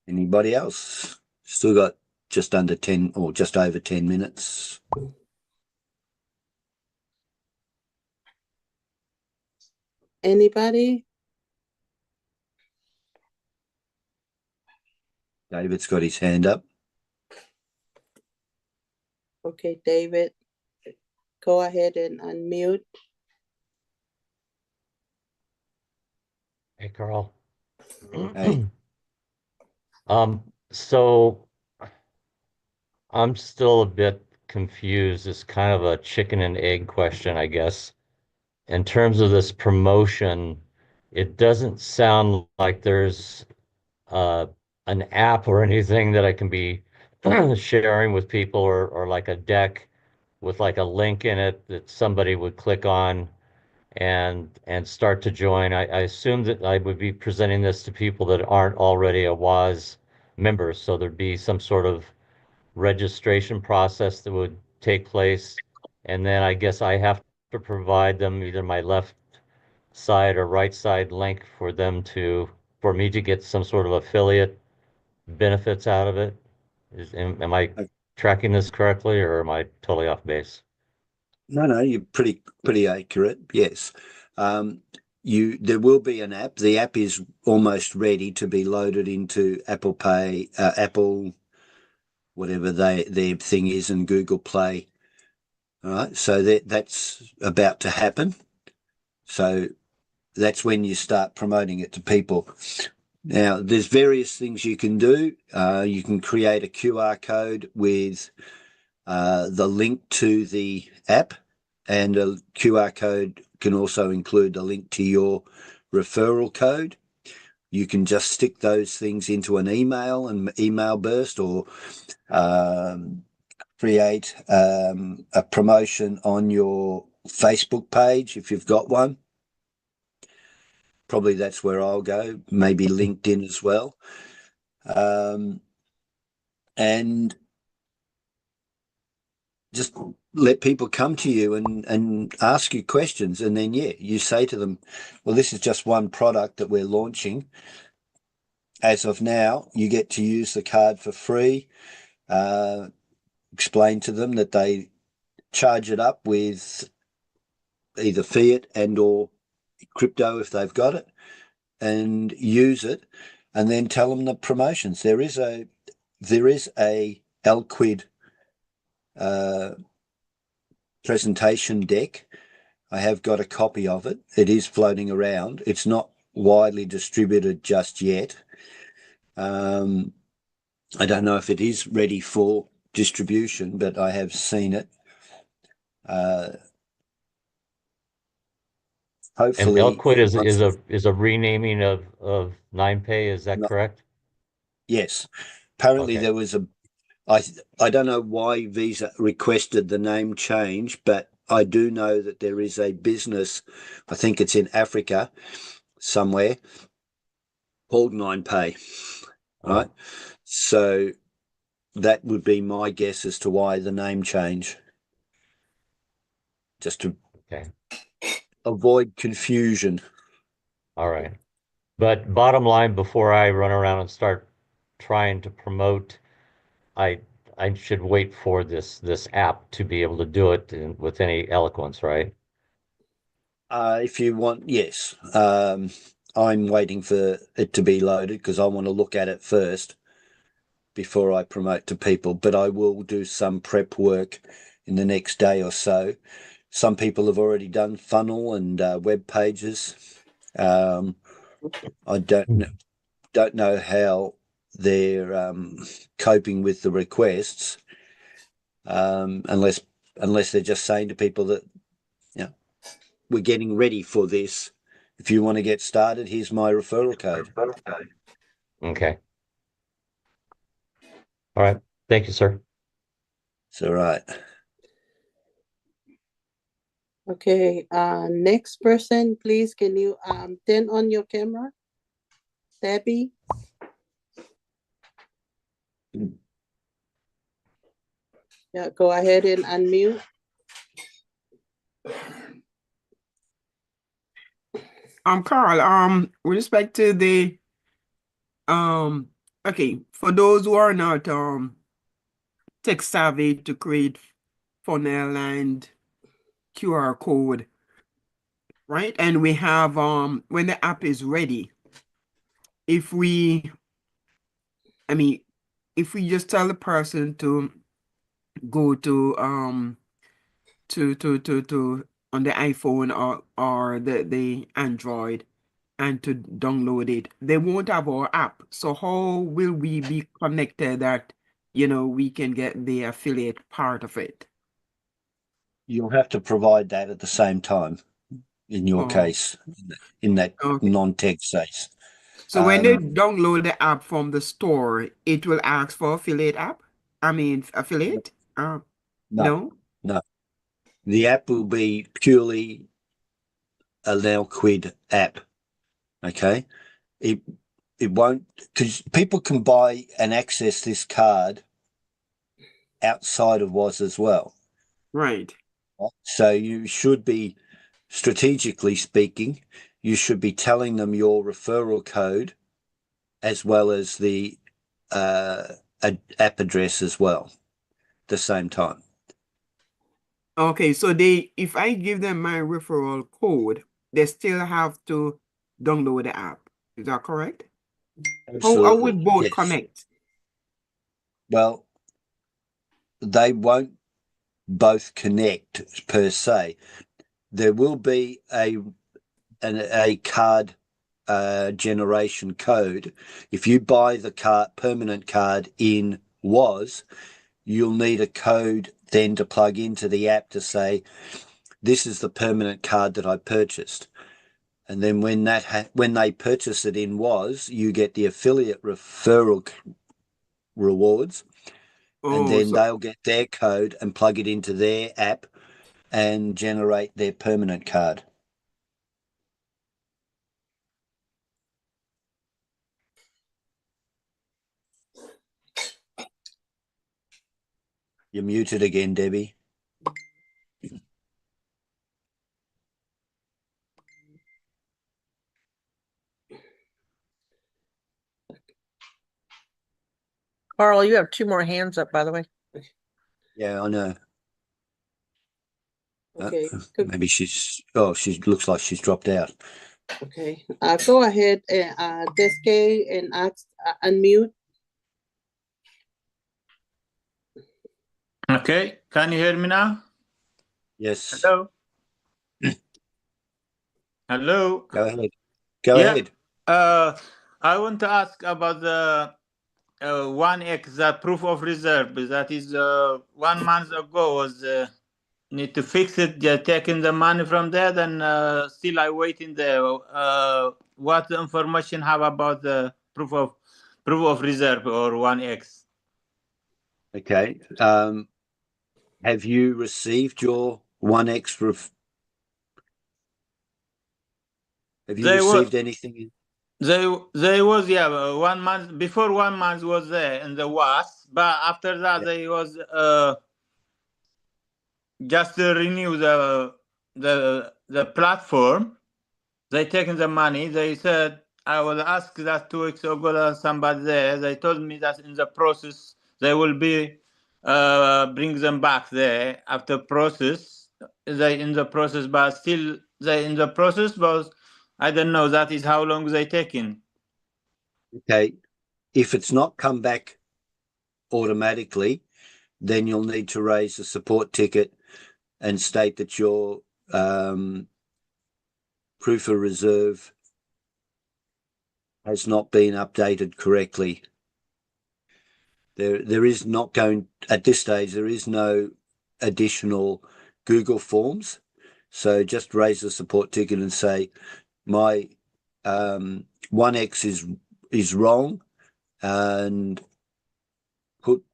Anybody else? Still got just under 10 or just over 10 minutes. Anybody? David's got his hand up. Okay, David, go ahead and unmute. Hey, Carl. Hey. So I'm still a bit confused. It's kind of a chicken and egg question, I guess. In terms of this promotion, it doesn't sound like there's an app or anything that I can be sharing with people, or like a deck with like a link in it that somebody would click on and start to join. I assume that I would be presenting this to people that aren't already a WAS members, so there'd be some sort of registration process that would take place, and then I guess I have to provide them either my left side or right side link for them for me to get some sort of affiliate benefits out of it? Am I tracking this correctly, or am I totally off base? No, you're pretty accurate. Yes. There will be an app. The app is almost ready to be loaded into Apple Pay, Apple, whatever their thing is, and Google Play. All right. So that's about to happen. So that's when you start promoting it to people. Now, there's various things you can do. You can create a QR code with the link to the app, and a QR code can also include a link to your referral code. You can just stick those things into an email and email burst, or create a promotion on your Facebook page if you've got one. Probably that's where I'll go, maybe LinkedIn as well. And just let people come to you and ask you questions. And then, you say to them, well, this is just one product that we're launching. As of now, you get to use the card for free. Explain to them that they charge it up with either fiat and or crypto if they've got it, and use it, and then tell them the promotions. There is a Alquid presentation deck. I have got a copy of it. It is floating around. It's not widely distributed just yet. I don't know if it is ready for distribution, but I have seen it. Hopefully, and Alquid is a renaming of NinePay. Is that correct? Yes. Apparently, Okay. there was I don't know why Visa requested the name change, but I do know that there is a business, I think it's in Africa somewhere, called NinePay, right? So that would be my guess as to why the name change, just to avoid confusion. All right. But bottom line, before I run around and start trying to promote, I should wait for this app to be able to do it with any eloquence, right? If you want, yes. I'm waiting for it to be loaded because I want to look at it first before I promote to people. But I will do some prep work in the next day or so. Some people have already done funnel and web pages. I don't know how they're coping with the requests, unless they're just saying to people that, we're getting ready for this. If you want to get started, here's my referral code. Okay. All right. Thank you, sir. It's all right. Okay, next person, please, can you turn on your camera? Debbie? Yeah, go ahead and unmute. Carl, with respect to the okay, for those who are not tech savvy to create funnel and QR code, right? And we have when the app is ready, if we just tell the person to go to on the iPhone or the Android and to download it, they won't have our app. So how will we be connected that we can get the affiliate part of it? You'll have to provide that at the same time in your case, in that non-tech space. So when they download the app from the store, it will ask for affiliate app? Affiliate? No? No. The app will be purely a Alquid app. Okay? It won't, because people can buy and access this card outside of WOZ as well. Right. So you should be, strategically speaking, you should be telling them your referral code as well as the app address as well at the same time. Okay, so if I give them my referral code, they still have to download the app. Is that correct? How would both yes. connect? Well, they won't both connect per se. There will be a card generation code. If you buy the permanent card in WOZ, you'll need a code then to plug into the app to say, this is the permanent card that I purchased. And then when they purchase it in WOZ, you get the affiliate referral rewards, and then they'll get their code and plug it into their app and generate their permanent card. You're muted again, Debbie. Carl, you have 2 more hands up, by the way. Yeah, I know. Okay. Maybe she looks like she's dropped out. Okay. Go ahead, Deske, and unmute. Okay, can you hear me now? Yes. Hello? Hello? Go ahead. Go ahead. I want to ask about the 1x, the proof of reserve. That is 1 month ago was need to fix it, taking the money from there, then still I waiting there. What information have about the proof of reserve or 1x? Okay. Have you received your 1x? Have you received anything? They was 1 month before. 1 month was there in the WAS, but after that they was just to renew the platform. They taken the money. They said I was asked that 2 weeks ago. Somebody there. They told me that in the process they will be bring them back there after process. They in the process, but still they in the process. But I don't know. That is how long they taking. Okay. If it's not come back automatically, then you'll need to raise a support ticket and state that your proof of reserve has not been updated correctly. There is not going, at this stage, there is no additional Google Forms. So just raise a support ticket and say, my 1x is wrong, and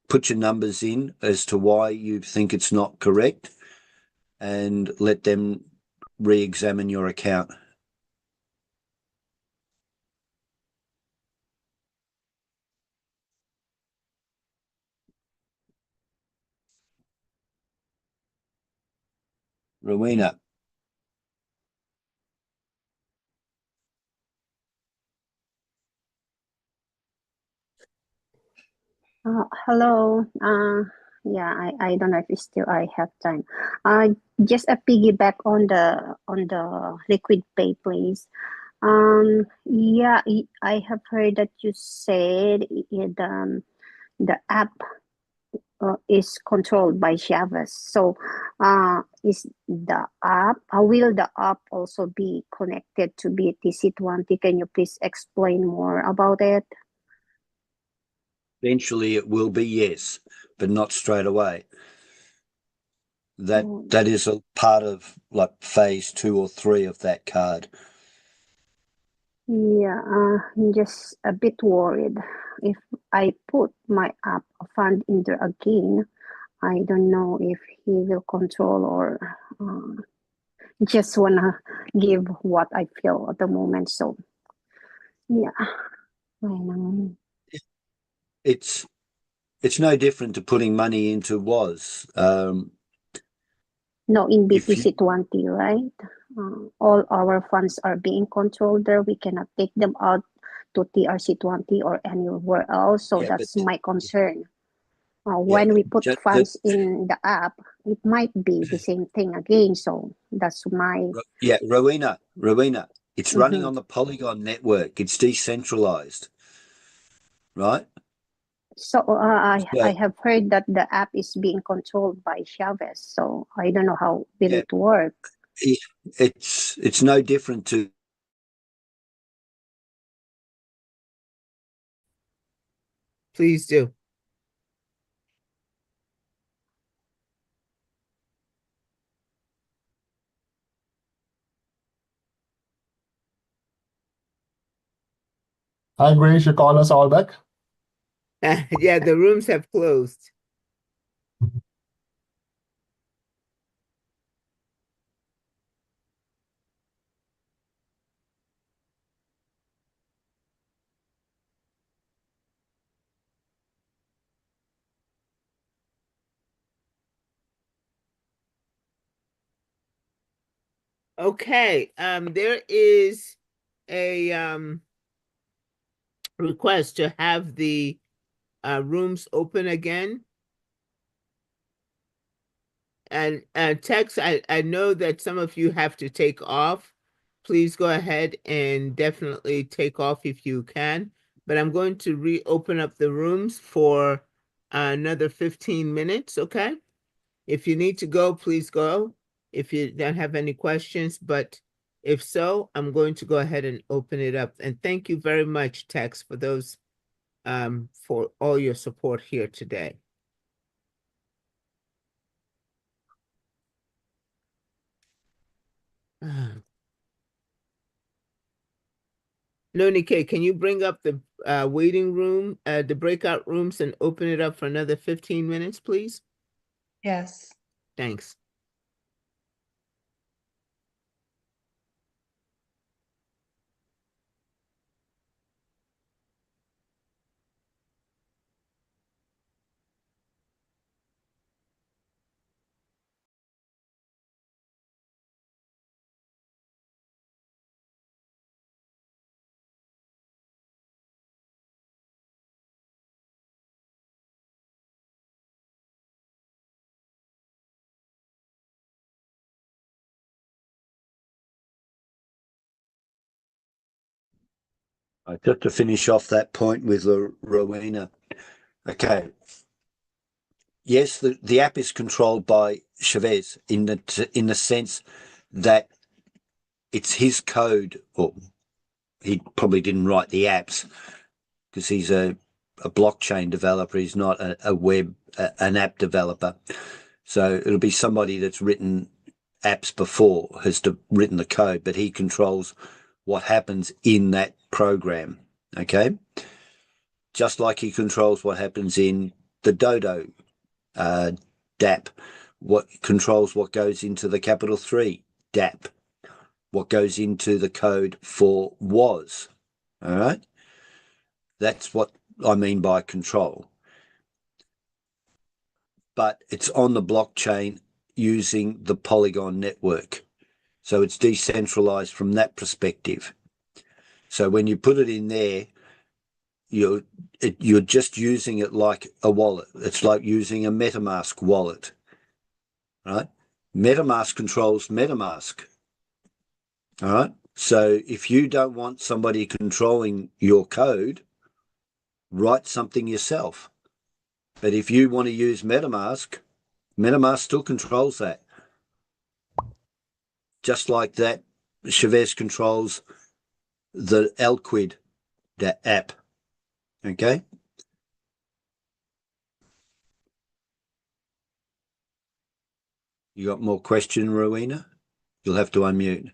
put your numbers in as to why you think it's not correct, and let them re-examine your account. Rowena. Hello. Yeah, I don't know if I have time. Just a piggyback on the Liquid Pay, please. Yeah, I have heard that you said the app is controlled by Chavez. So, is the app? Will the app also be connected to BTC20? Can you please explain more about it? Eventually it will be, yes, but not straight away. That is a part of like phase 2 or 3 of that card. Yeah, I'm just a bit worried. If I put my app fund in there again, I don't know if he will control or just wanna give what I feel at the moment. So, yeah, I know. It's no different to putting money into WOZ. No, in If you, BTC20, right? All our funds are being controlled there. We cannot take them out to TRC20 or anywhere else. So yeah, but that's my concern. yeah, When we put just funds in the app, it might be the same thing again. So that's my. yeah, Rowena, it's running Mhm. on the Polygon network. It's decentralized, right? So I So have heard that the app is being controlled by Chavez. So I don't know how will yeah, it work. it's no different to Please do. Hi, Grace, you call us all back? Yeah, the rooms have closed. Okay, there is a request to have the rooms open again. And Tex, I know that some of you have to take off. Please go ahead and definitely take off if you can. But I'm going to reopen up the rooms for another 15 minutes, okay? If you need to go, please go. If you don't have any questions, but if so, I'm going to go ahead and open it up. And thank you very much, Tex, for those for all your support here today. Loni K, can you bring up the waiting room, the breakout rooms, and open it up for another 15 minutes, please? Yes. Thanks. just to finish off that point with Rowena. Okay. Yes, the app is controlled by Chavez in the sense that it's his code, or he probably didn't write the apps because he's a blockchain developer. He's not an app developer. So it'll be somebody that's written apps before, has written the code, but he controls what happens in that program. Okay. Just like he controls what happens in the Dodo DApp, what controls what goes into the Capital 3 DApp, what goes into the code for WOS. All right. That's what I mean by control. But it's on the blockchain using the Polygon network. So it's decentralized from that perspective. So when you put it in there, you're just using it like a wallet. It's like using a MetaMask wallet, right? MetaMask controls MetaMask. All right. So if you don't want somebody controlling your code, write something yourself. But if you want to use MetaMask, MetaMask still controls that. Just like that, Chavez controls the Alquid, that app. Okay. You got more question, Rowena? You'll have to unmute.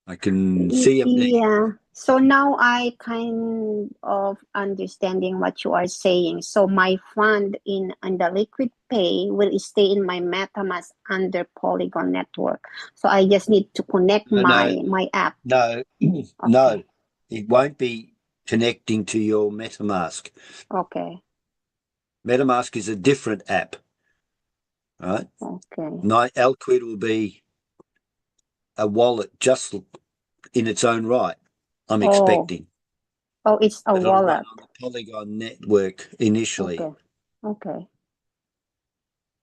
I can see him. Yeah. So now I kind of understanding what you are saying. So my fund in the Liquid Pay will stay in my MetaMask under Polygon network. So I just need to connect my app. No, Okay. no, it won't be connecting to your MetaMask. Okay. MetaMask is a different app, right? Okay. Alquid will be a wallet just in its own right, I'm expecting. Oh, it's a It'll run wallet. on the Polygon network initially. Okay. Okay.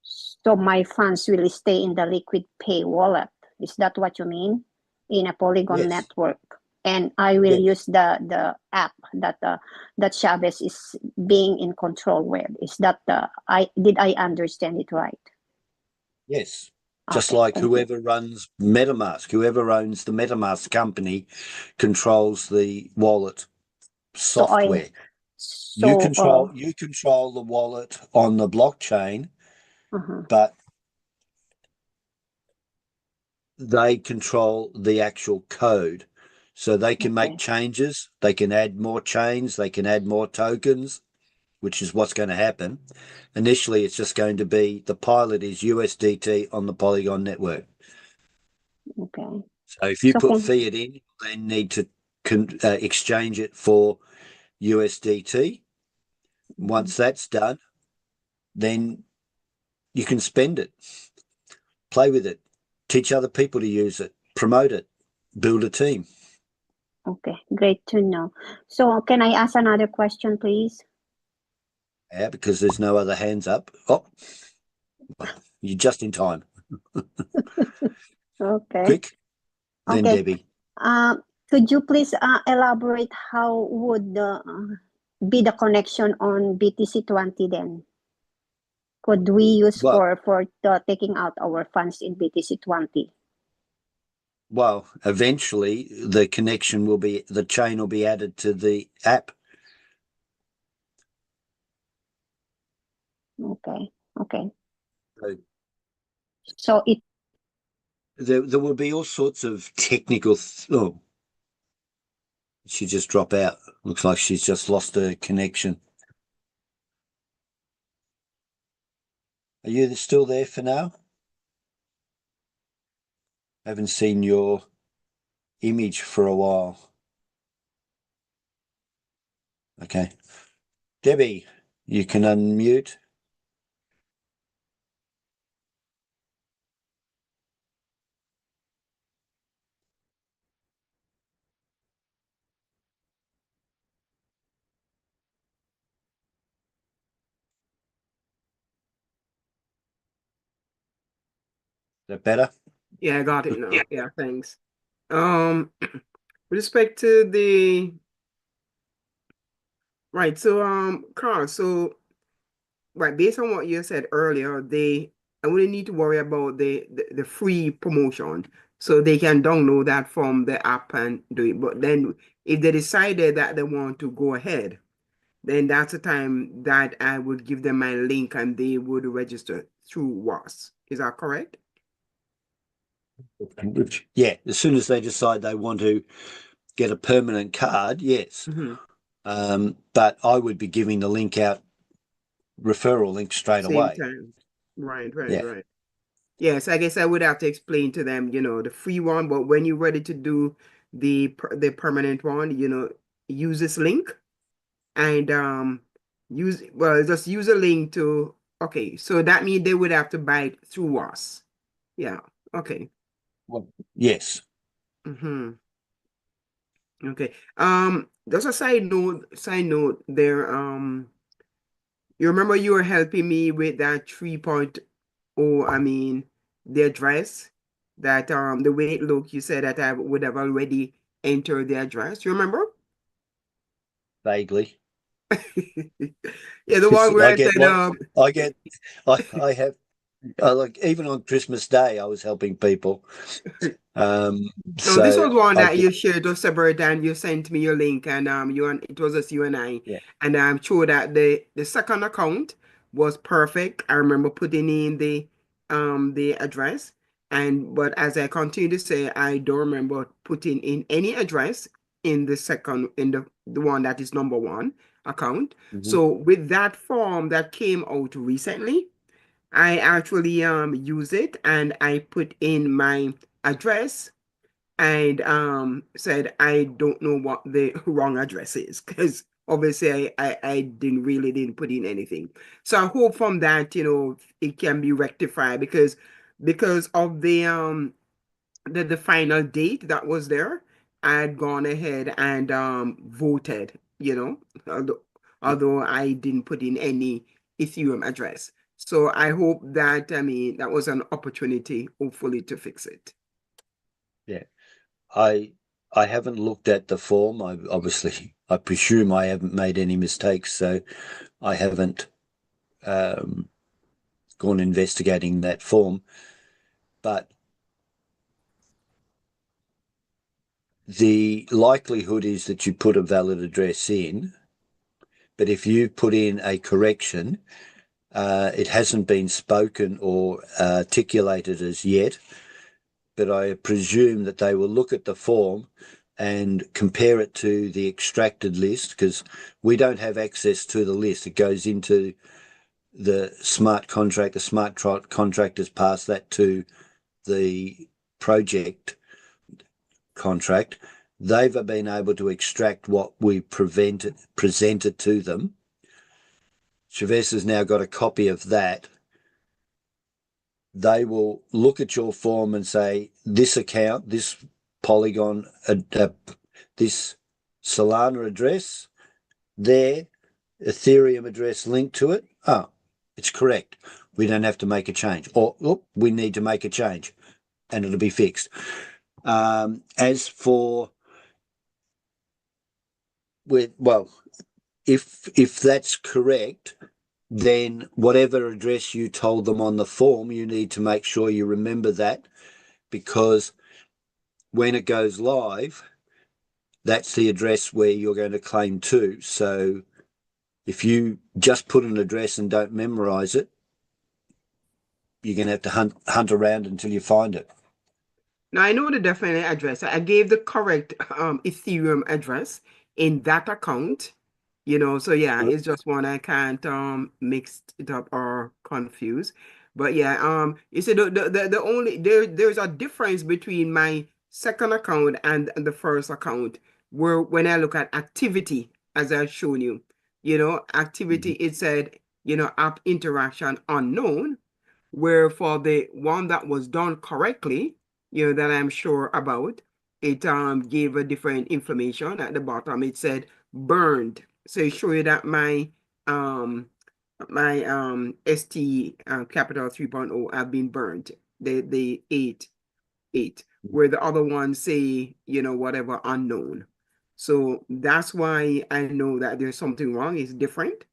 So my funds will stay in the Liquid Pay wallet. Is that what you mean? In a Polygon Yes. network. And I will use the app that Chavez is being in control with. Is that did I understand it right? Yes. Just Okay, like thank you. whoever runs MetaMask, whoever owns the MetaMask company controls the wallet software. You control the wallet on the blockchain, but they control the actual code. So they can make changes, they can add more chains, they can add more tokens, which is what's going to happen. Initially, it's just going to be the pilot is USDT on the Polygon network. Okay. So if you So put can- fiat in, you then need to exchange it for USDT. Once that's done, then you can spend it, play with it, teach other people to use it, promote it, build a team. Okay, great to know. So can I ask another question, please? Yeah, because there's no other hands up. Oh, you're just in time. Okay. Quick. Then Okay. Debbie. Could you please elaborate how would be the connection on BTC20 then? Could we use Well- for taking out our funds in BTC20? Well, eventually the chain will be added to the app. Okay. Okay. So So it there will be all sorts of technical. Oh, she just dropped out. Looks like she's just lost her connection. Are you still there for now? Haven't seen your image for a while. Okay. Debbie, you can unmute. Is that better? Yeah, I got it now. Yeah, thanks. With respect to the right, so Carl, so right, based on what you said earlier, I wouldn't need to worry about the free promotion. So they can download that from the app and do it. But then if they decided that they want to go ahead, then that's the time that I would give them my link and they would register through WAS. Is that correct? Yeah, as soon as they decide they want to get a permanent card, yes. But I would be giving the link out, referral link straight Same away. time. Right. Yeah. Right. Yes, I guess I would have to explain to them, the free one, but when you're ready to do the permanent one, use this link and just use a link to, okay, so that means they would have to buy it through us. Yeah, okay. Well, yes. Okay. Just a side note there, you remember you were helping me with that 3.0, the address that the way it looked, you said that I would have already entered the address. You remember? Vaguely. Yeah, the one where I have like even on Christmas Day I was helping people. So this was one that you shared us several times. You sent me your link and it was just you and I. Yeah. And I'm sure that the second account was perfect. I remember putting in the address. But as I continue to say, I don't remember putting in any address in the second, in the one that is number one account. So with that form that came out recently, I actually use it and I put in my address and said, I don't know what the wrong address is, because obviously I didn't put in anything. So I hope from that, it can be rectified, because of the final date that was there, I had gone ahead and voted, although I didn't put in any Ethereum address. So I hope that, that was an opportunity, hopefully, to fix it. Yeah. I haven't looked at the form. I presume I haven't made any mistakes, so I haven't gone investigating that form. But the likelihood is that you put a valid address in, but if you put in a correction, it hasn't been spoken or articulated as yet, but I presume that they will look at the form and compare it to the extracted list, because we don't have access to the list. It goes into the smart contract. The smart contract has passed that to the project contract. They've been able to extract what we presented to them. Chavez has now got a copy of that. They will look at your form and say, this account, this Polygon, this Solana address, their Ethereum address linked to it. Oh, it's correct. We don't have to make a change. Or we need to make a change, and it'll be fixed. As for if that's correct, then whatever address you told them on the form, you need to make sure you remember that, because when it goes live, that's the address where you're going to claim to. So if you just put an address and don't memorize it, you're going to have to hunt around until you find it. Now, I know the definite address. I gave the correct Ethereum address in that account, so yeah, it's just one I can't mix it up or confuse. But yeah, you see, the only there's a difference between my second account and the first account, where when I look at activity, as I've shown you, activity, it said, app interaction unknown, where for the one that was done correctly, that I'm sure about, it gave a different information at the bottom. It said burned. So it show you that my ST capital 3.0 have been burned. The 8, where the other ones say, whatever, unknown. So that's why I know that there's something wrong. It's different.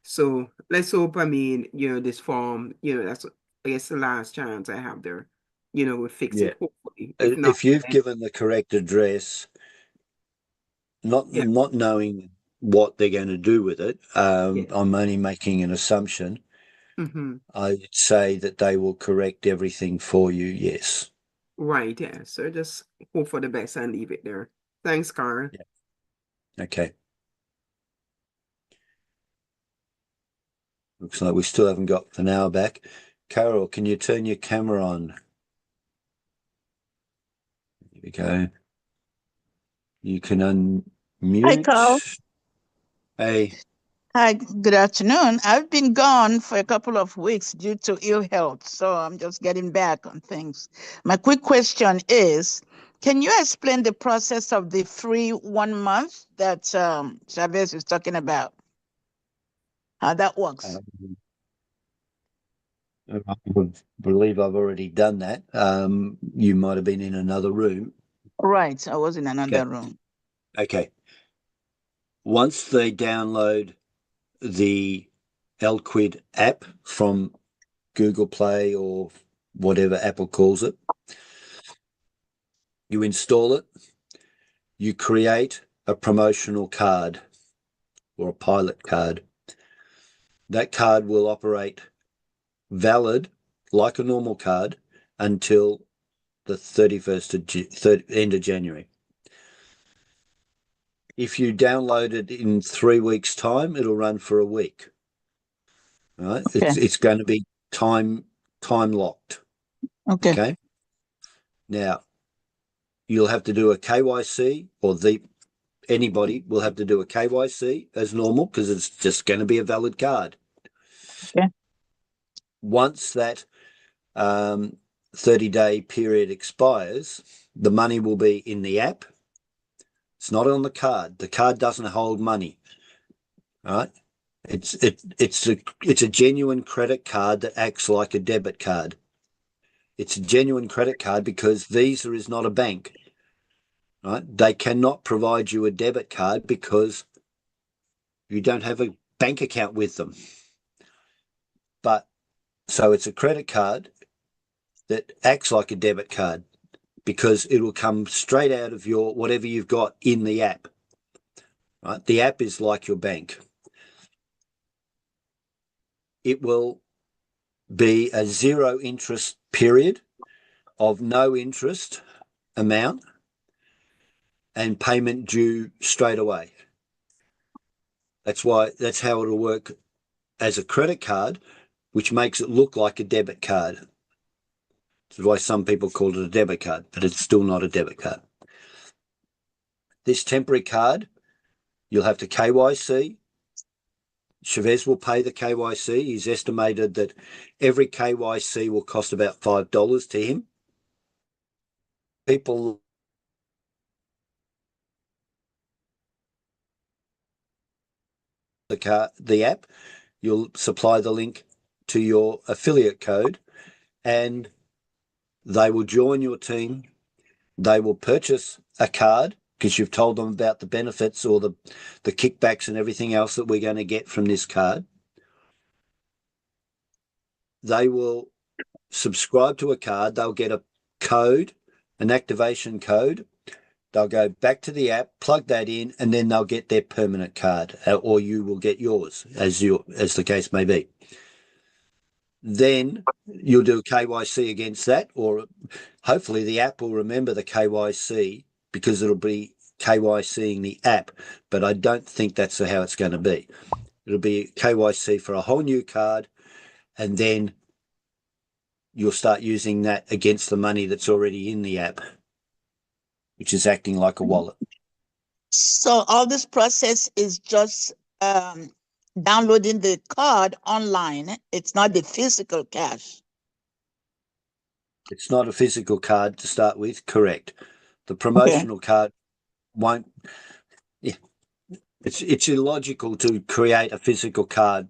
So let's hope, this form, that's, I guess, the last chance I have there, we'll fix it, hopefully. If you've given the correct address, not knowing what they're going to do with it, I'm only making an assumption. I'd say that they will correct everything for you, yes. Right, yeah. So just hope for the best and leave it there. Thanks, Carl. Yeah. Okay. Looks like we still haven't got Fanau back. Carol, can you turn your camera on? There we go. You can unmute. Hi, Carl. Hey. Hi, good afternoon. I've been gone for a couple of weeks due to ill health, so I'm just getting back on things. My quick question is, can you explain the process of the free 1 month that Chavez is talking about? How that works? I believe I've already done that. You might have been in another room. Right, I was in another room. Okay. Once they download the Elquid app from Google Play or whatever Apple calls it, you install it, you create a promotional card or a pilot card. That card will operate valid like a normal card until the 31st end of January. If you download it in 3 weeks' time, it'll run for a week. Right? Okay. It's going to be time locked. Okay. Okay. Now, you'll have to do a KYC, or anybody will have to do a KYC as normal, because it's just going to be a valid card. Okay. Once that 30-day period expires, the money will be in the app. It's not on the card. The card doesn't hold money. Right? It's a genuine credit card that acts like a debit card. It's a genuine credit card because Visa is not a bank. Right? They cannot provide you a debit card because you don't have a bank account with them. But so it's a credit card that acts like a debit card because it will come straight out of your whatever you've got in the app. Right? The app is like your bank. It will be a zero interest period of no interest amount and payment due straight away. That's how it'll work as a credit card, which makes it look like a debit card. That's why some people call it a debit card, but it's still not a debit card. This temporary card, you'll have to KYC. Chavez will pay the KYC. He's estimated that every KYC will cost about $5 to him. People the app, you'll supply the link to your affiliate code and they will join your team. They will purchase a card because you've told them about the benefits or the kickbacks and everything else that we're going to get from this card. They will subscribe to a card. They'll get a code, an activation code. They'll go back to the app, plug that in, and then they'll get their permanent card, or you will get yours, as the case may be. Then you'll do KYC against that, or hopefully the app will remember the KYC because it'll be KYCing the app, but I don't think that's how it's going to be. It'll be KYC for a whole new card, and then you'll start using that against the money that's already in the app, which is acting like a wallet. So all this process is just downloading the card online. It's not the physical cash. It's not a physical card to start with, correct. The promotional card won't. Yeah, it's illogical to create a physical card.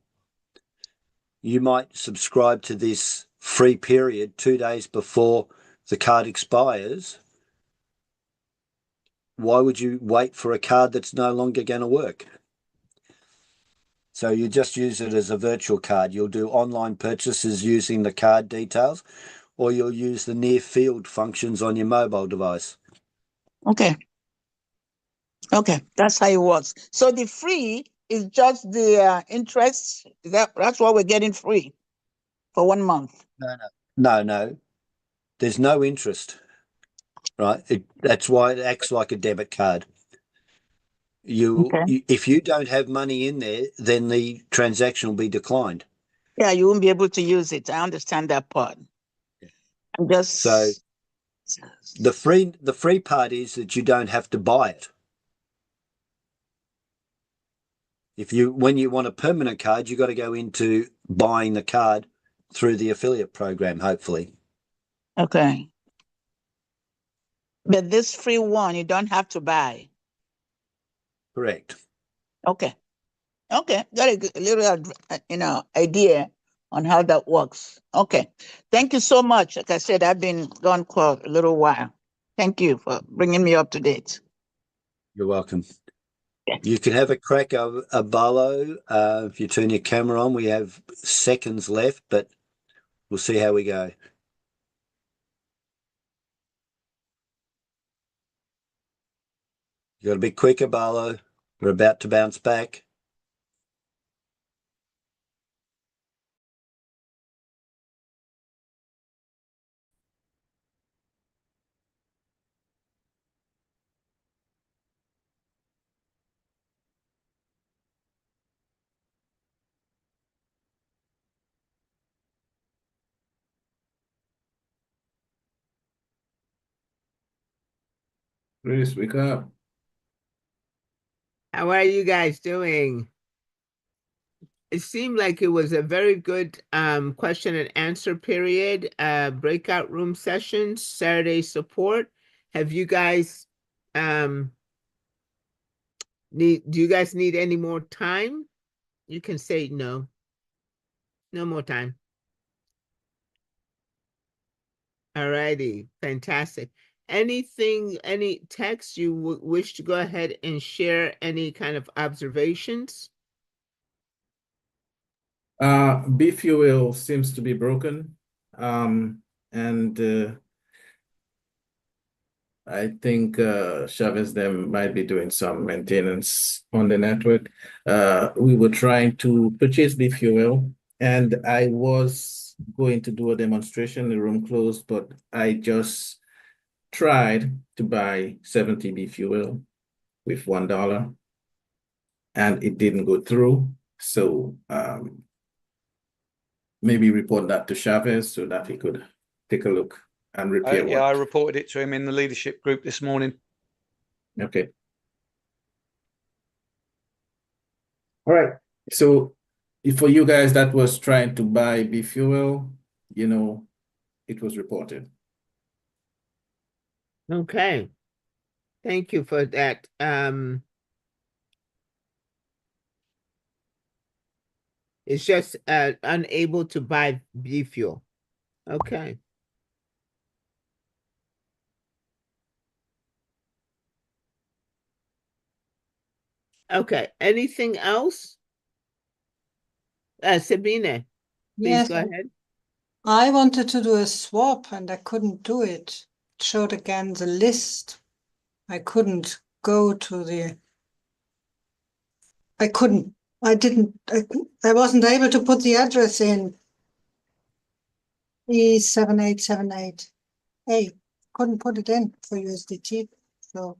You might subscribe to this free period 2 days before the card expires. Why would you wait for a card that's no longer going to work? So you just use it as a virtual card. You'll do online purchases using the card details, or you'll use the near field functions on your mobile device. Okay. Okay, that's how it works. So the free is just the interest. That's what we're getting free for 1 month. No. There's no interest, right? That's why it acts like a debit card. If you don't have money in there, then the transaction will be declined. Yeah, you won't be able to use it. I understand that part. I'm just So the free part is that you don't have to buy it. When you want a permanent card, you got to go into buying the card through the affiliate program, hopefully. Okay. But this free one, you don't have to buy. Correct. Okay. Okay. Got a little, idea on how that works. Okay. Thank you so much. Like I said, I've been gone for a little while. Thank you for bringing me up to date. You're welcome. You can have a crack of a Barlow. If you turn your camera on, we have seconds left, but we'll see how we go. You got to be quicker, Barlow. We're about to bounce back. Please wake up. How are you guys doing? It seemed like it was a very good question and answer period, breakout room sessions, Saturday support. Have you guys do you guys need any more time? You can say no. No more time. All righty, fantastic. Anything, any text you wish to go ahead and share, any kind of observations? B fuel seems to be broken. And I think Chavez them might be doing some maintenance on the network. We were trying to purchase B fuel, and I was going to do a demonstration. The room closed, but I just tried to buy 70 B fuel with $1, and it didn't go through. So maybe report that to Chavez so that he could take a look and repair Yeah, I what. reported it to him in the leadership group this morning. Okay. All right. So for you guys that was trying to buy B fuel, you know, it was reported. Okay. Thank you for that. It's just unable to buy B fuel. Okay. Okay. Anything else? Sabine, please Yes, go ahead. I wanted to do a swap and I couldn't do it. It showed again the list. I couldn't go to the. I wasn't able to put the address in. E7878A. Couldn't put it in for USDT. So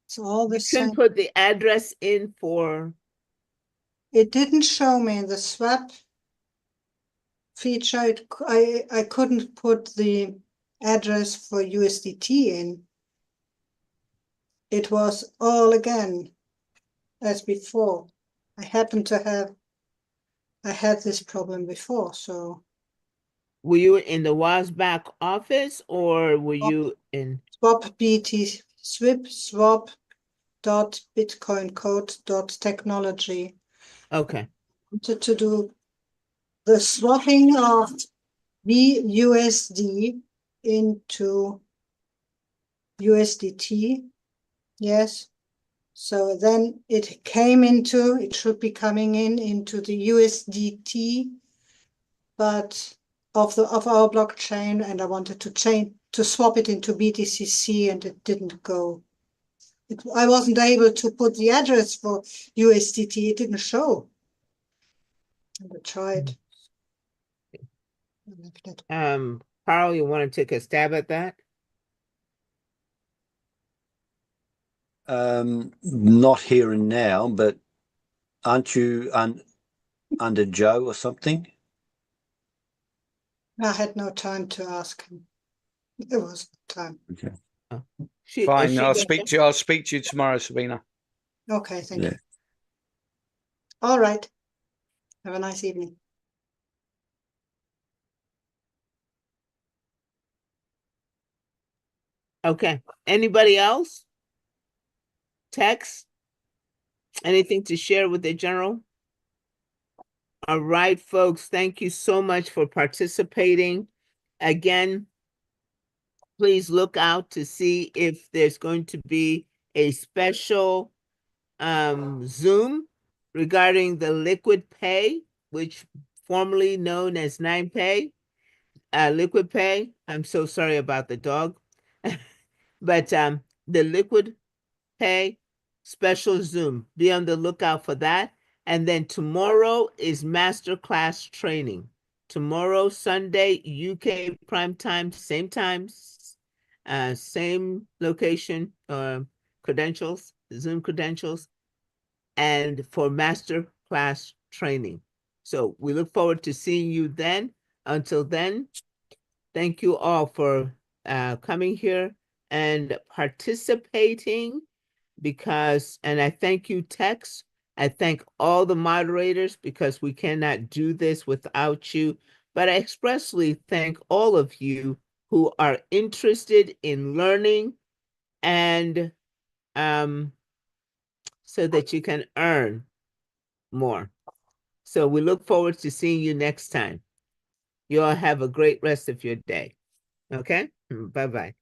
it's all the Couldn't same. put the address in for. It didn't show me in the swap feature. I couldn't put the address for USDT in. It was all again as before. I had this problem before, so. Were you in the WASBAC office or were you in? Swap BT swap.bitcoincode.technology. Okay. Wanted to do the swapping of BUSD into USDT. Yes. So then it should be coming into the USDT, but of our blockchain, and I wanted to swap it into BTCC, and it didn't go. I wasn't able to put the address for USDT. It didn't show. And I tried. Carl, you want to take a stab at that? Not here and now, but aren't you under Joe or something? I had no time to ask him. There was no time. Okay. Fine, I'll speak to you tomorrow, Sabina. Okay, thank you. All right. Have a nice evening. Okay. Anybody else? Text? Anything to share with the general? All right, folks, thank you so much for participating. Again, please look out to see if there's going to be a special Zoom regarding the Liquid Pay, which formerly known as 9Pay. Liquid Pay, I'm so sorry about the dog. But the Liquid Pay special Zoom, be on the lookout for that. And then tomorrow is masterclass training. Tomorrow, Sunday, UK prime time, same times, same location, credentials, Zoom credentials, and for masterclass training. So we look forward to seeing you then. Until then, thank you all for coming here and participating and I thank you, Tex. I thank all the moderators because we cannot do this without you. But I expressly thank all of you who are interested in learning and so that you can earn more. So we look forward to seeing you next time. You all have a great rest of your day. Okay? Bye-bye.